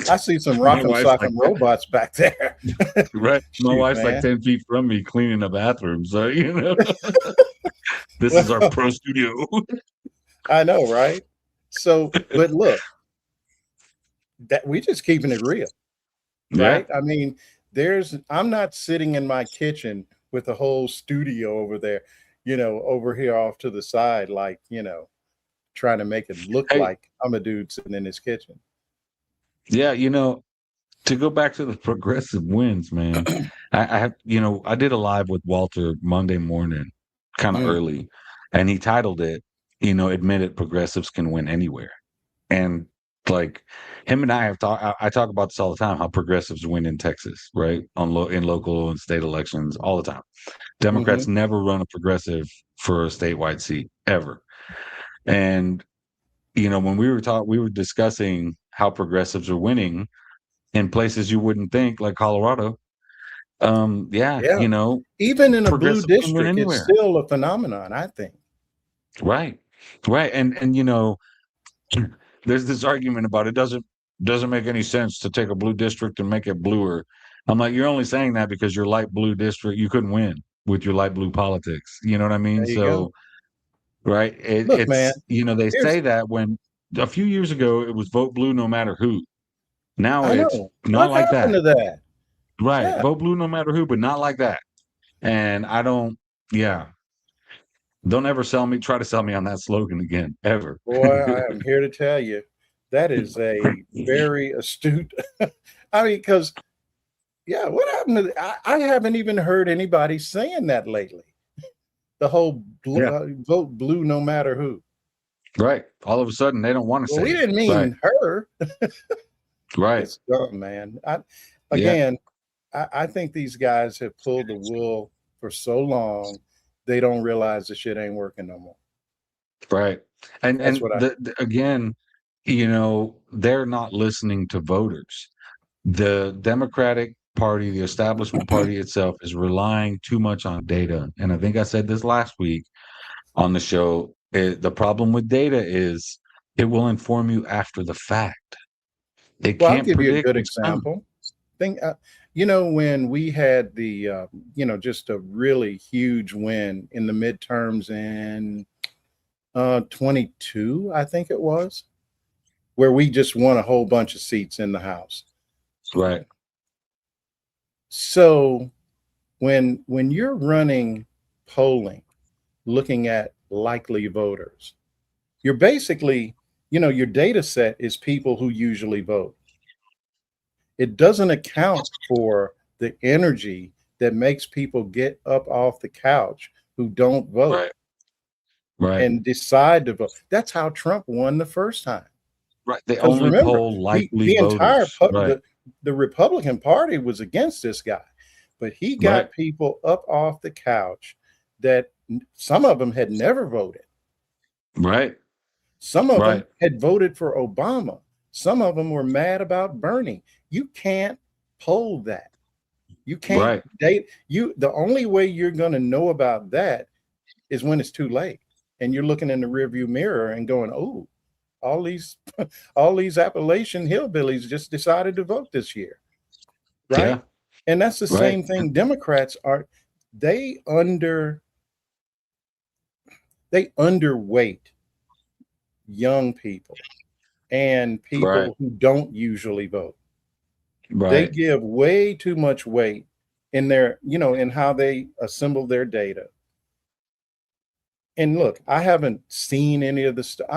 I see some My rock'em wife's sock'em like- robots back there. Right. My Shoot, wife's man. like 10 feet from me cleaning the bathroom. So, this is our pro studio. I know, right? So, but look, that we just keeping it real, right? I mean, I'm not sitting in my kitchen with the whole studio over there, over here off to the side, like, trying to make it look Hey. like I'm a dude sitting in his kitchen. Yeah, to go back to the progressive wins, man. I did a live with Walter Monday morning, kind of early, and he titled it, admit it, progressives can win anywhere. And like him and I have I talk about this all the time, how progressives win in Texas, right? In local and state elections all the time. Democrats never run a progressive for a statewide seat ever. And when we were discussing how progressives are winning in places you wouldn't think, like Colorado. Yeah. Even in a blue progressives can win district, anywhere. it's still a phenomenon, I think. Right. And there's this argument about it doesn't make any sense to take a blue district and make it bluer. I'm like, you're only saying that because your light blue district, you couldn't win with your light blue politics. You know what I mean? There you So, go. right. Look, It's, man, they say that when a few years ago it was vote blue no matter who. Now I it's know. not What like happened that. to that? Right. Yeah. Vote blue no matter who, but not like that. And I don't, don't ever try to sell me on that slogan again, ever. Boy, I am here to tell you that is a very astute. I mean, because, what happened to I haven't even heard anybody saying that lately. The whole vote blue no matter who. Right. All of a sudden, they don't want to say We it. didn't mean her. Right. It's dumb, man. I think these guys have pulled the wool for so long, they don't realize the shit ain't working no more. Right. And That's what again, they're not listening to voters. The Democratic Party, the establishment party itself, is relying too much on data. And I think I said this last week on the show. The problem with data is It will inform you after the fact. It Well, I'll can't give you a predict good what's coming. example. Think, when we had the, just a really huge win in the midterms in 22, I think it was, where we just won a whole bunch of seats in the House. Right. So when you're running polling, looking at likely voters, you're basically, your data set is people who usually vote. It doesn't account for the energy that makes people get up off the couch who don't vote Right. Right. and decide to vote. That's how Trump won the first time. Right. They Because only remember, poll likely the entire voters. Right. the Republican Party was against this guy, but he got Right. people up off the couch that some of them had never voted. Right. Some of them Right. had voted for Obama. Some of them were mad about Bernie. You can't poll that. You can't Right. date you. The only way you're going to know about that is when it's too late and you're looking in the rearview mirror and going, "Oh, all these Appalachian hillbillies just decided to vote this year." Right? Yeah. And that's the Right. same thing Democrats are. They underweight young people and people Right. who don't usually vote. They Right. give way too much weight in their, in how they assemble their data. And look, I haven't seen any of the stuff.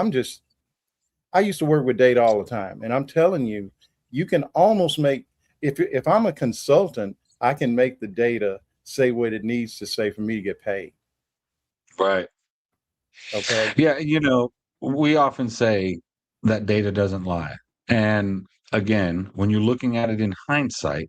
I used to work with data all the time. And I'm telling you, you can almost make, if I'm a consultant, I can make the data say what it needs to say for me to get paid. Right. Okay. Yeah. We often say that data doesn't lie. And again, when you're looking at it in hindsight,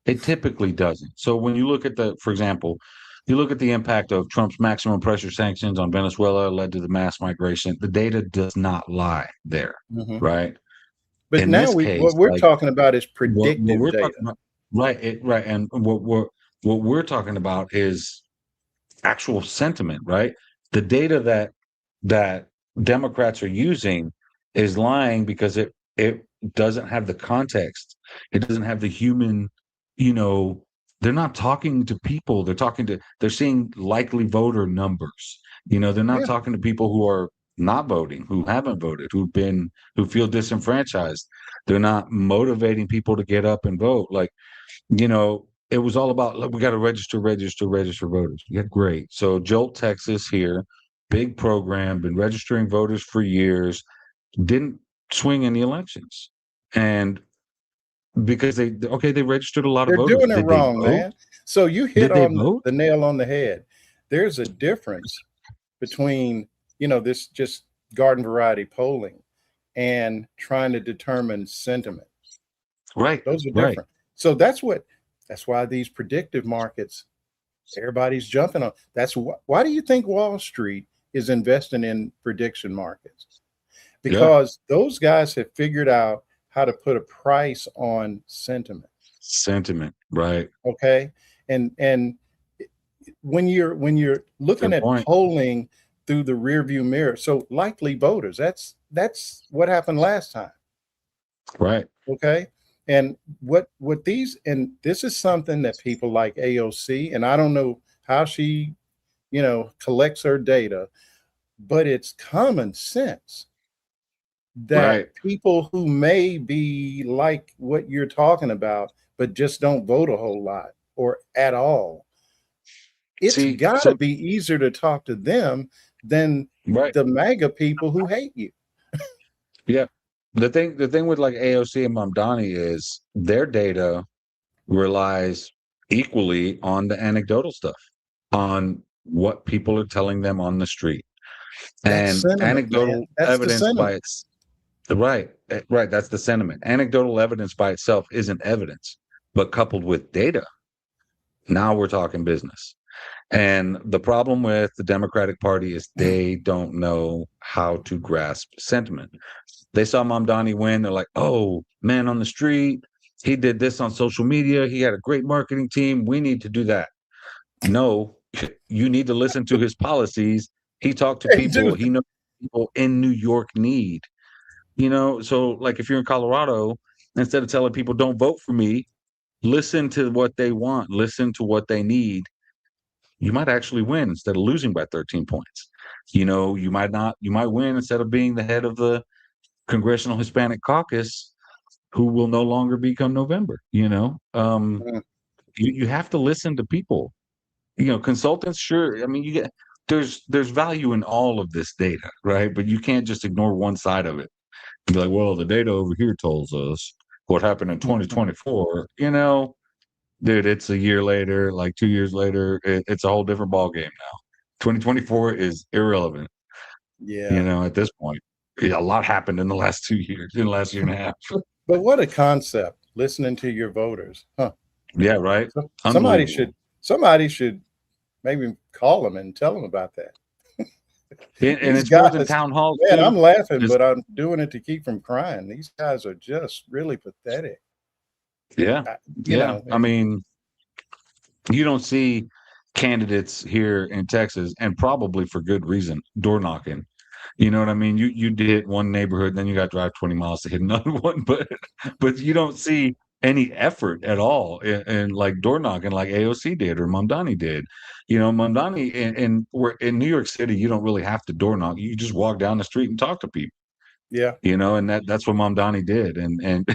it typically doesn't. So when you look at for example, you look at the impact of Trump's maximum pressure sanctions on Venezuela led to the mass migration. The data does not lie there, Mhm. right? But In now this case, what we're like, talking about is what predictive we're data. talking about, right? And what we're talking about is actual sentiment, right? The data that Democrats are using is lying because it doesn't have the context. It doesn't have the human, they're not talking to people. They're seeing likely voter numbers. They're not Yeah. talking to people who are not voting, who haven't voted, who feel disenfranchised. They're not motivating people to get up and vote. Like, it was all about, look, we got to register voters. Yeah, great. So Jolt, Texas here, big program, been registering voters for years, didn't swing in the elections. And because they registered a lot of They're voters. doing it Did they wrong, vote? man. So you hit Did they on vote? the nail on the head. There's a difference between, this just garden variety polling and trying to determine sentiment. Right. Those are Right. different. So that's why these predictive markets, everybody's jumping on. Why do you think Wall Street is investing in prediction markets? Because those guys have figured out how to put a price on sentiment. Sentiment. Right. Okay. And when you're looking Good at point. polling through the rearview mirror, so likely voters, that's what happened last time. Right. Okay. And this is something that people like AOC, and I don't know how she, collects her data, but it's common sense that Right. people who may be like what you're talking about, but just don't vote a whole lot or at all, it's got to be easier to talk to them than Right. the MAGA people who hate you. Yeah. The thing with like AOC and Mamdani is their data relies equally on the anecdotal stuff, on what people are telling them on the street. That's And sentiment, anecdotal man. That's the evidence by sentiment. its right. That's the sentiment. Anecdotal evidence by itself isn't evidence, but coupled with data, now we're talking business. And the problem with the Democratic Party is they don't know how to grasp sentiment. They saw Mamdani win. They're like, oh, man on the street. He did this on social media. He had a great marketing team. We need to do that. No, you need to listen to his policies. He talked to They people. do. He knows people in New York need. So like if you're in Colorado, instead of telling people don't vote for me, listen to what they want, listen to what they need. You might actually win instead of losing by 13 points. You might win instead of being the head of the Congressional Hispanic Caucus, who will no longer be come November. Mm. You have to listen to people. Consultants, sure. I mean, there's value in all of this data, right? But you can't just ignore one side of it. Be like, well, the data over here tells us what happened in 2024. Dude, it's a year later, like 2 years later, it's a whole different ball game now. 2024 is irrelevant. Yeah. At this point, a lot happened in the last 2 years, in the last year and a half. But what a concept, listening to your voters. Huh. Yeah, right. Somebody Unbelievable. should maybe call them and tell them about that. And These it's more than guys, town halls. man, too. I'm laughing, Just- but I'm doing it to keep from crying. These guys are just really pathetic. yeah, You yeah. know, I mean, you don't see candidates here in Texas, and probably for good reason, door knocking. You know what I mean? You hit one neighborhood, then you got to drive 20 miles to hit another one, but you don't see any effort at all in like door knocking like AOC did or Mamdani did. Mamdani we're in New York City, you don't really have to door knock. You just walk down the street and talk to people. yeah. And that's what Mamdani did. And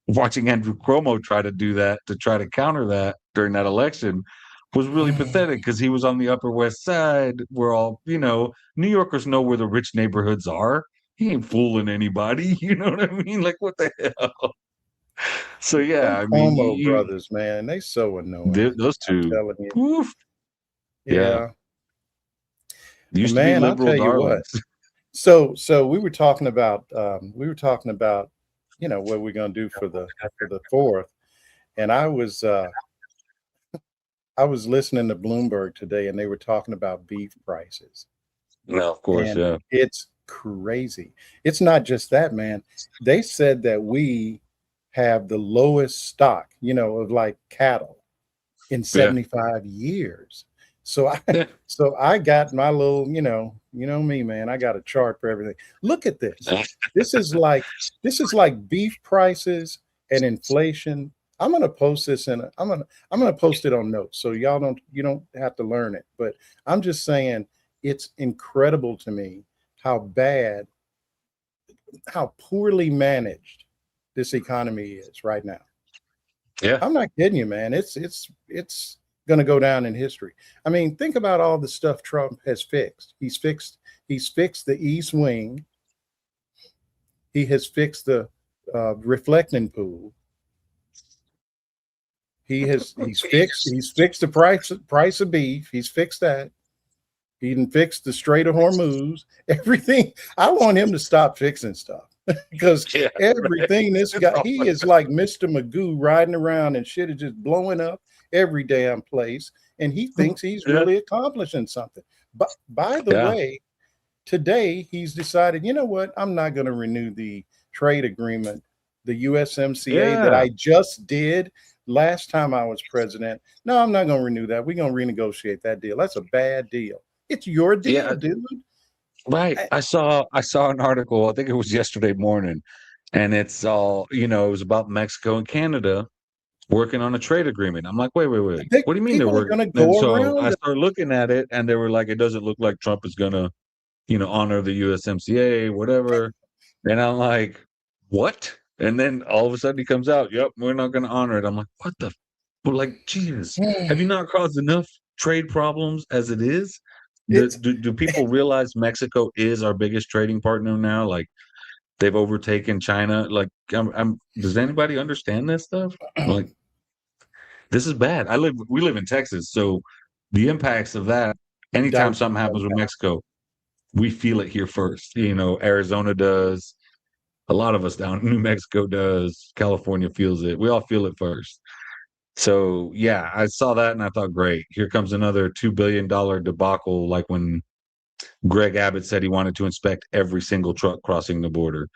watching Andrew Cuomo try to do that to try to counter that during that election was really pathetic because he was on the Upper West Side. We're all, New Yorkers know where the rich neighborhoods are. He ain't fooling anybody. You know what I mean? Like, what the hell? So, yeah, I mean, Cuomo brothers, man, they so annoying. those I'm two, telling you. oof, Yeah. used Man, to be I'll liberal tell you what. darlings. So we were talking about what we're gonna do for the 4th, and I was listening to Bloomberg today, and they were talking about beef prices. No, of course, And yeah. it's crazy. It's not just that, man. They said that we have the lowest stock, of like cattle in 75 years. So I got my little, me, man. I got a chart for everything. Look at this. This is like beef prices and inflation. I'm gonna post this I'm gonna post it on notes so you don't have to learn it. But I'm just saying it's incredible to me how poorly managed this economy is right now. Yeah. I'm not kidding you, man. It's going to go down in history. I mean, think about all the stuff Trump has fixed. He's fixed the East Wing. He has fixed the reflecting pool. He's fixed the price of beef. He's fixed that. He didn't fix the Strait of Hormuz. Everything. I want him to stop fixing stuff because everything this guy, he is like Mr. Magoo riding around and shit is just blowing up every damn place. And he thinks he's really accomplishing something. But by the way, today he's decided, you know what? I'm not going to renew the trade agreement, the USMCA that I just did last time I was president. No, I'm not going to renew that. We're going to renegotiate that deal. That's a bad deal. It's your deal, dude. Right. I saw an article, I think it was yesterday morning, and it's all, it was about Mexico and Canada working on a trade agreement. I'm like, wait. What do you mean they're working? And so I started looking at it, and they were like, it doesn't look like Trump is gonna, honor the USMCA, whatever. And I'm like, what? And then all of a sudden he comes out, yep, we're not gonna honor it. I'm like, what the? But like, Jesus, have you not caused enough trade problems as it is? Do people realize Mexico is our biggest trading partner now? Like, they've overtaken China. Like, does anybody understand this stuff? Like, this is bad. We live in Texas, so the impacts of that. Anytime something happens with Mexico, we feel it here first. Arizona does. A lot of us down in New Mexico does. California feels it. We all feel it first. So, yeah, I saw that and I thought, great, here comes another $2 billion debacle, like when Greg Abbott said he wanted to inspect every single truck crossing the border,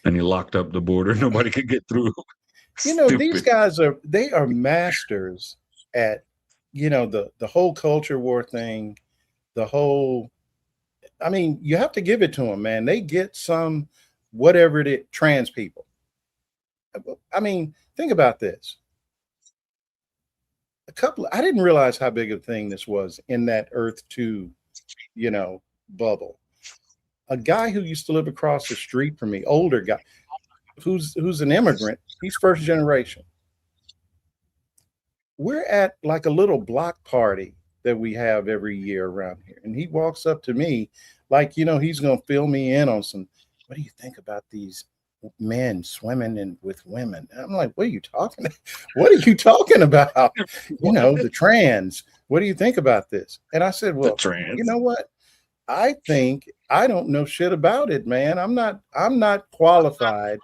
and he locked up the border. Nobody could get through. These guys are masters at, the whole culture war thing, you have to give it to them, man. They get some whatever it is, trans people. I mean, think about this. I didn't realize how big a thing this was in that Earth 2, bubble. A guy who used to live across the street from me, older guy, who's an immigrant, he's first generation. We're at like a little block party that we have every year around here. And he walks up to me like, he's going to fill me in on what do you think about these men swimming with women? And I'm like, what are you talking about? What are you talking about? The trans. What do you think about this? And I said, well, you know what? I think I don't know shit about it, man. I'm not qualified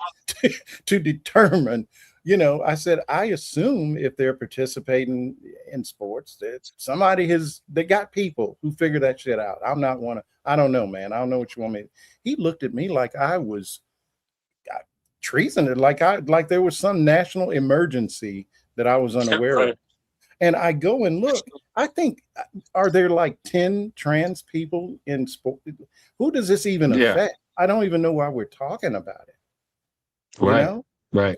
to determine. I said, I assume if they're participating in sports, that they got people who figure that shit out. I'm not one of, I don't know, man. I don't know what you want me. He looked at me like I was treason, like there was some national emergency that I was unaware of. And I go and look, I think, are there like 10 trans people in sport? Who does this even affect? I don't even know why we're talking about it. Right.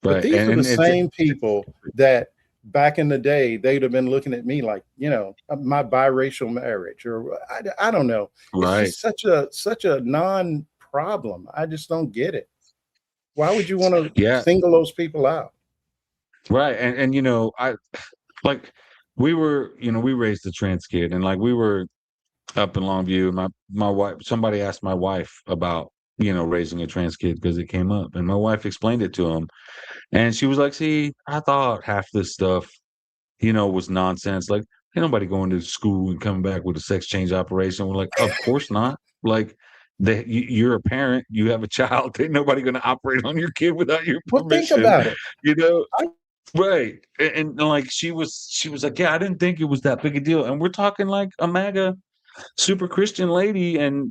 But these are the same people that back in the day, they'd have been looking at me like, my biracial marriage, or I don't know. Right. It's just such a non-problem. I just don't get it. Why would you want to single those people out? Right. And I like we raised a trans kid, and like we were up in Longview. My wife, somebody asked my wife about, raising a trans kid because it came up, and my wife explained it to him. And she was like, see, I thought half this stuff, was nonsense. Like, ain't nobody going to school and coming back with a sex change operation. We're like, of course not. Like, you're a parent, you have a child. Ain't nobody going to operate on your kid without your permission. Well, think about it. Right. And like, she was like, yeah, I didn't think it was that big a deal. And we're talking like a MAGA super Christian lady, and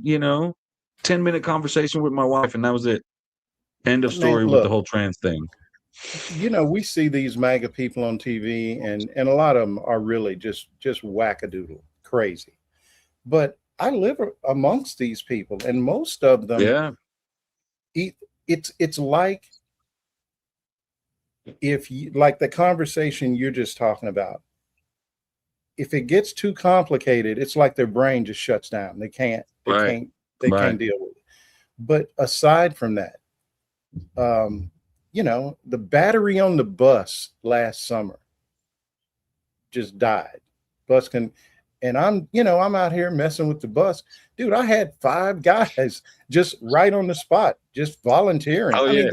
10-minute conversation with my wife, and that was it. End of story. With the whole trans thing. We see these MAGA people on TV, and a lot of them are really just wackadoodle crazy. But I live amongst these people, and most of them, it's like, if you like the conversation you're just talking about, if it gets too complicated, it's like their brain just shuts down. They can't deal with it. But aside from that, the battery on the bus last summer just died. And I'm out here messing with the bus. Dude, I had 5 guys just right on the spot, just volunteering. Oh, I mean,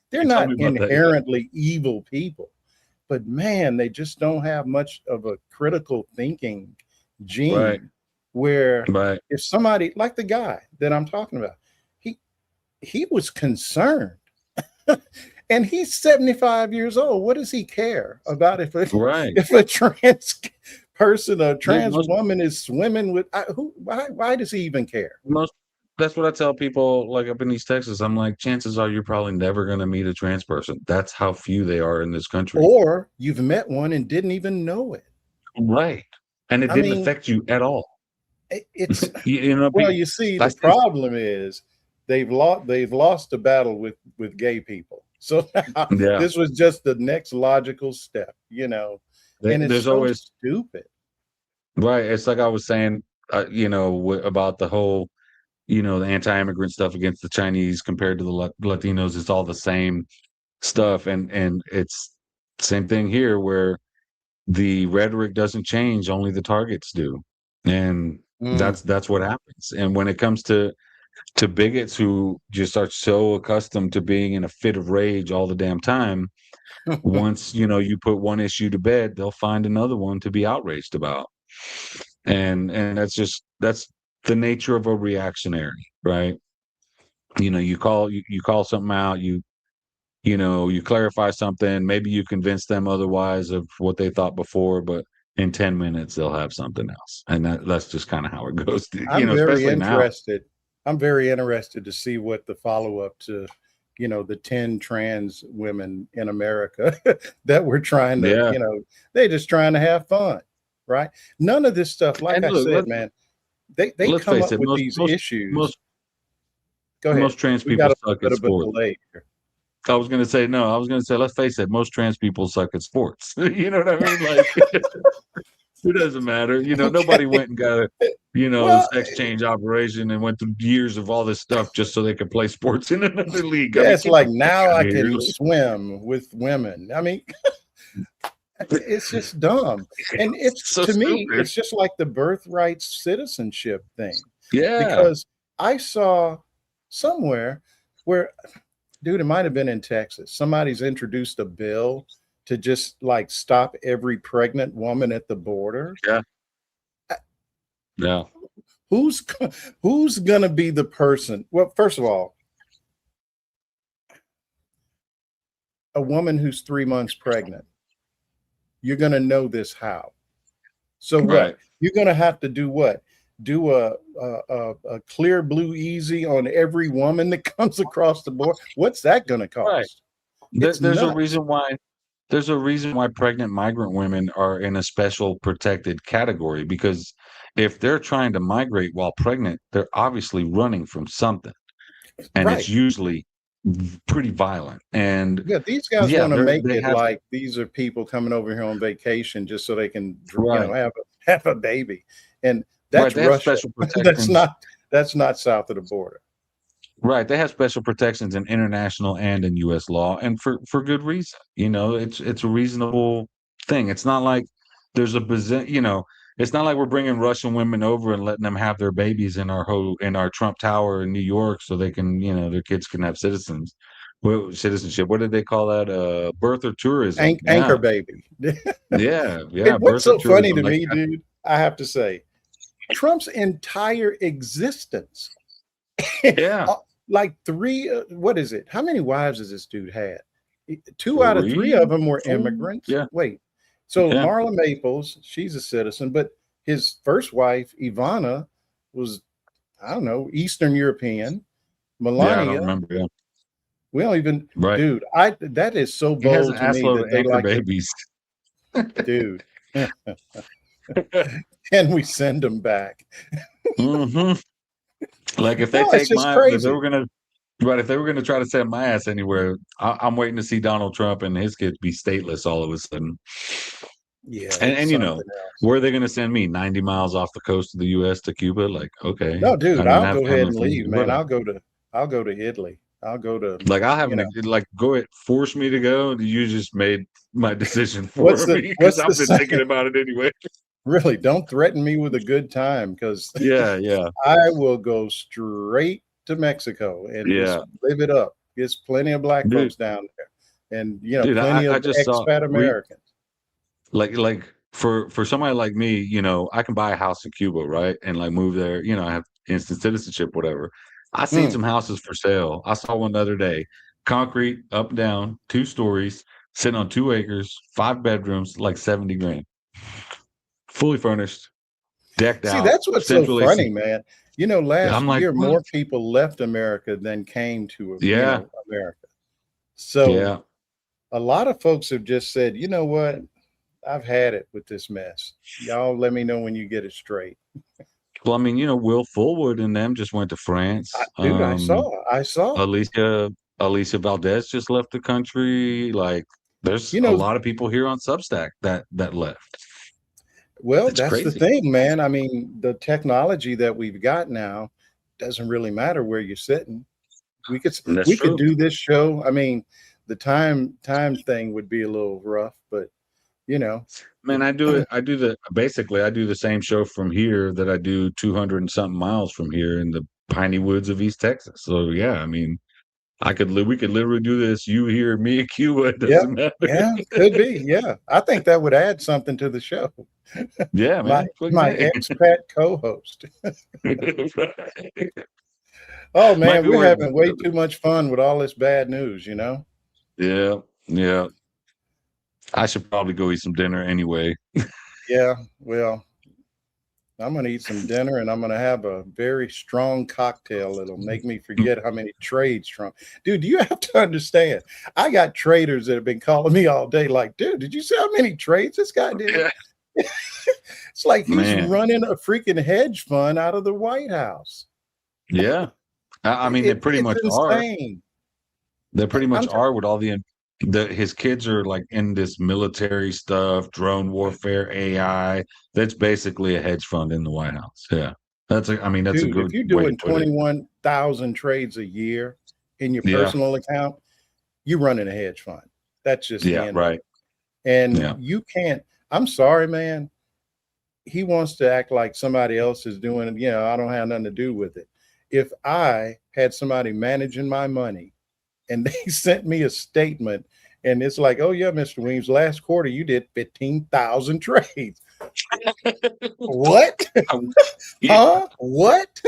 they're not inherently evil people, but man, they just don't have much of a critical thinking gene where if somebody, like the guy that I'm talking about, he was concerned. And he's 75 years old. What does he care about if a trans person, a trans woman is swimming with why does he even care? That's what I tell people, like up in East Texas. I'm like, chances are you're probably never going to meet a trans person. That's how few they are in this country. Or you've met one and didn't even know it. Right. And it didn't affect you at all. It's well, you see, the problem is they've lost the battle with gay people. So now this was just the next logical step, and it's always stupid. Right. It's like I was saying, about the whole, the anti-immigrant stuff against the Chinese compared to the Latinos. It's all the same stuff. And it's the same thing here, where the rhetoric doesn't change, only the targets do. And that's what happens. And when it comes to bigots who just are so accustomed to being in a fit of rage all the damn time, once you put one issue to bed, they'll find another one to be outraged about. And that's the nature of a reactionary, right? You call something out, you clarify something, maybe you convince them otherwise of what they thought before, but in 10 minutes they'll have something else. And that's just kind of how it goes. I'm very interested to see what the follow-up to, the 10 trans women in America that we're trying to, they're just trying to have fun, right? None of this stuff, like I said, man, they come up with these issues. Go ahead. Most trans We people got a suck bit at of a sports. delay here. I was gonna say no. I was gonna say, let's face it, most trans people suck at sports. You know what I mean? Like, it doesn't matter. You know, nobody Okay. went and got a, Well, sex change operation and went through years of all this stuff just so they could play sports in another league. I yeah, mean, it's get like the fuck now out I of here. can swim with women. I mean, it's just dumb. And it's So to me, stupid. it's just like the birthright citizenship thing. Yeah. Because I saw somewhere where, dude, it might have been in Texas. Somebody's introduced a bill to just like stop every pregnant woman at the border. Yeah. Who's gonna be the person? Well, first of all, a woman who's 3 months pregnant, you're gonna know this how. So what? Right. You're gonna have to do what? Do a clear blue easy on every woman that comes across the board? What's that gonna cost? Right. It's There's a nuts. reason why. There's a reason why pregnant migrant women are in a special protected category, because if they're trying to migrate while pregnant, they're obviously running from something, and Right. it's usually pretty violent. And Yeah, these guys yeah, want to make they it have like these are people coming over here on vacation just so they can, Right. have a baby, and right. that's They have Russia. special protections. That's not south of the border. Right. They have special protections in international and in U.S. law, and for good reason. You know, it's a reasonable thing. It's not like there's it's not like we're bringing Russian women over and letting them have their babies in our Trump Tower in New York so they can, their kids can have citizenship. What did they call that? Birth or tourism? Anchor baby. Yeah. And what's Birth or so funny tourism. to Like, me, dude, I have to say, Trump's entire existence, yeah. like what is it? How many wives has this dude had? 2 out of 3 of them were 4? immigrants. Yeah. Wait, so Yeah. Marla Maples, she's a citizen, but his first wife, Ivana, was, I don't know, Eastern European. Yeah, I Melania, don't remember. Yeah. we don't even, Right. dude, that is so He has bold an to me assload that of they anchor like to, babies. dude. And we send them back. hmm Like if they No, it's take just if crazy. they were gonna try to send my ass anywhere, I'm waiting to see Donald Trump and his kids be stateless all of a sudden. Yeah, And it's you know, something else. where are they gonna send me? 90 miles off the coast of the US to Cuba? Like, okay. No, dude, I mean, I I'll have go family ahead and friends leave, in man. Florida. I'll go to Italy. I'll go to, Like I'll have you know, like go ahead, force me to go. You just made my decision for what's me because the I've been thinking saying? about it anyway. Really, don't threaten me with a good time, because Yeah. I will go straight to Mexico and just Yeah. live it up. There's plenty of black Dude, folks down there, and dude, plenty I of just saw expat Americans. like for somebody like me, I can buy a house in Cuba, right? And like move there, I have instant citizenship, whatever. I seen Mm. some houses for sale. I saw one the other day. Concrete, up down, 2 stories, sitting on 2 acres, 5 bedrooms, like 70 grand. Fully furnished, decked See, out, that's what's so central funny, AC. man. Last I'm like, year, what? more people left America than came to, Yeah, America. So yeah. a lot of folks have just said, you know what? I've had it with this mess. Y'all let me know when you get it straight. Well, I mean, Will Fullwood and them just went to France. Dude, I saw. Alicia Valdez just left the country. Like, there's You a know, lot of people here on Substack that left. well, It's that's the crazy. thing, man. I mean, the technology that we've got now doesn't really matter where you're sitting. We could That's we could true. do this show. I mean, the time thing would be a little rough, but Man, I do the same show from here that I do 200 and something miles from here in the piney woods of East Texas. So yeah, I mean, we could literally do this. You here, me in Cuba. It Yep. doesn't matter. Yeah, could be. Yeah, I think that would add something to the show. Yeah, My man. expat co-host. Right. Oh Might man, be we're worth having way too much fun with all this bad news. Yeah. I should probably go eat some dinner anyway. Yeah. Well, I'm going to eat some dinner and I'm going to have a very strong cocktail that'll make me forget how many trades Trump. Dude, you have to understand. I got traders that have been calling me all day like, dude, did you see how many trades this guy did? Yeah. It's like he's Man. running a freaking hedge fund out of the White House. Yeah. I mean, they pretty It's much are. insane. They pretty I'm much are with all the his kids are like in this military stuff, drone warfare, AI. That's basically a hedge fund in the White House. Yeah. I mean, that's a Dude, if good you're way to doing put it. 21,000 trades a year in your Yeah. personal account, you're running a hedge fund. That's just the Yeah, end of right. it. And Yeah. you can't, I'm sorry, man. He wants to act like somebody else is doing it. I don't have nothing to do with it. If I had somebody managing my money and they sent me a statement and it's like, oh yeah, Mr. Weems, last quarter you did 15,000 trades. What? Yeah. Huh? What?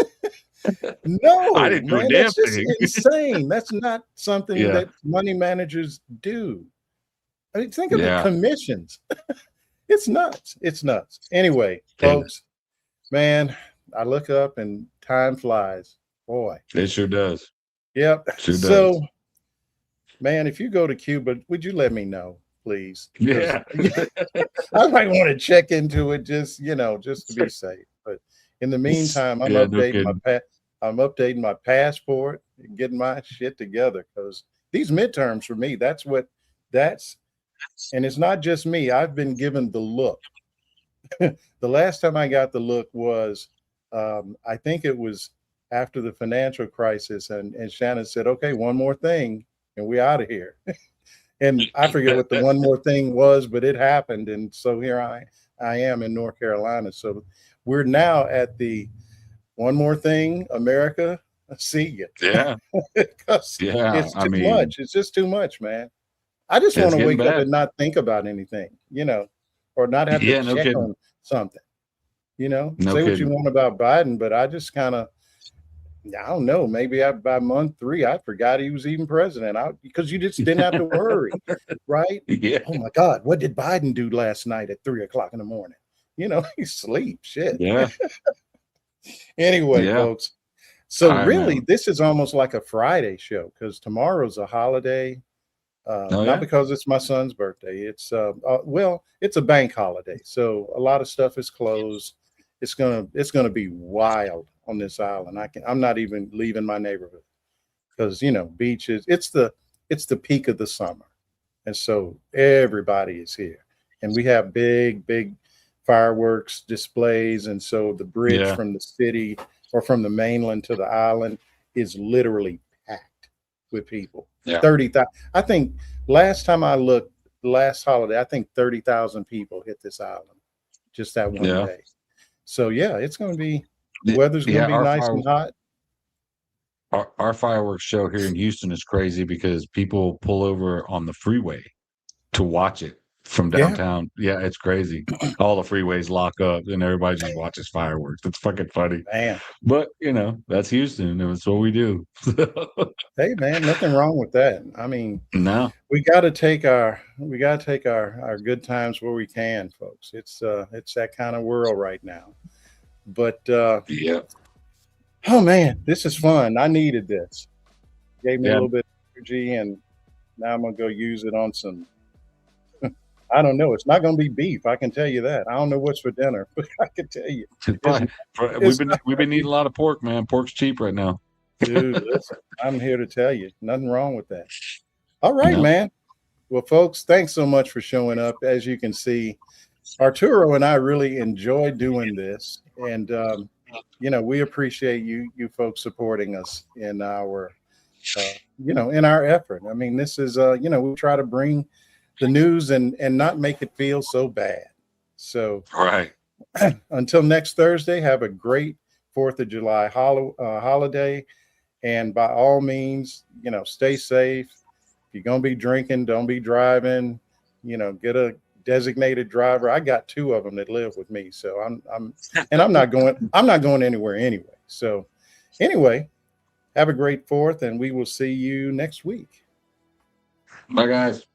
No, I didn't do a man, damn that's just thing. insane. That's not something Yeah. that money managers do. I mean, think of the Yeah. commissions. It's nuts. It's nuts. Anyway, Yeah. folks, man, I look up and time flies. Boy. It sure does. Yep. Sure does. So, man, if you go to Cuba, would you let me know, please? 'Cause Yeah. I might want to check into it just to be safe. But in the meantime, I'm Yeah, no updating my passport and getting my shit together because these midterms for me, and it's not just me. I've been given the look. The last time I got the look was, I think it was after the financial crisis, and Shannon said, "Okay, one more thing, and we're out of here." And I forget what the one more thing was, but it happened, and so here I am in North Carolina. So we're now at the one more thing, America. See you. Yeah. Because Yeah. it's I too mean, much. It's just too much, man. I just it's want to getting wake up bad. and not think about anything, or not have Yeah, to no check kidding. on something. No Say what you kidding. want about Biden, but I just kind of, I don't know. Maybe by month 3, I forgot he was even president. Because you just didn't have to worry, right? Yeah. Oh my God, what did Biden do last night at 3:00 in the morning? He sleep. Shit. Yeah. Anyway, Yeah. folks. So All right, really, man. this is almost like a Friday show because tomorrow's a holiday. Oh, Not yeah? because it's my son's birthday. It's it's a bank holiday, so a lot of stuff is closed. It's gonna be wild on this island. I'm not even leaving my neighborhood because beaches. It's the peak of the summer, and so everybody is here, and we have big fireworks displays, and so the bridge Yeah. from the city or from the mainland to the island is literally packed with people. Yeah. 30,000. I think last time I looked, last holiday, I think 30,000 people hit this island just that one Yeah. day. So yeah, it's going to be, the Yeah, weather's going to be our nice and hot. Our fireworks show here in Houston is crazy because people pull over on the freeway to watch it from Yeah. downtown. Yeah, it's crazy. All the freeways lock up and everybody just watches fireworks. It's fucking funny. Man, But that's Houston, and it's what we do. hey man, nothing wrong with that. I mean, No. we got to take our good times where we can, folks. It's that kind of world right now. But Yeah. oh man, this is fun. I needed this. Gave me a Yeah. little bit of energy, and now I'm gonna go use it on some. I don't know. It's not gonna be beef. I can tell you that. I don't know what's for dinner, but I can tell you, We've been eating a lot of pork, man. Pork's cheap right now. dude. Listen, I'm here to tell you, nothing wrong with that. All right, No. man. Well, folks, thanks so much for showing up. As you can see, Arturo and I really enjoy doing this, and we appreciate you folks supporting us in our in our effort. I mean, this is we try to bring the news and not make it feel so bad. So Right. until next Thursday, have a great 4th of July holiday, and by all means, stay safe. If you're gonna be drinking, don't be driving. Get a designated driver. I got 2 of them that live with me, so I'm not going anywhere anyway. So anyway, have a great 4th, and we will see you next week. Bye, guys.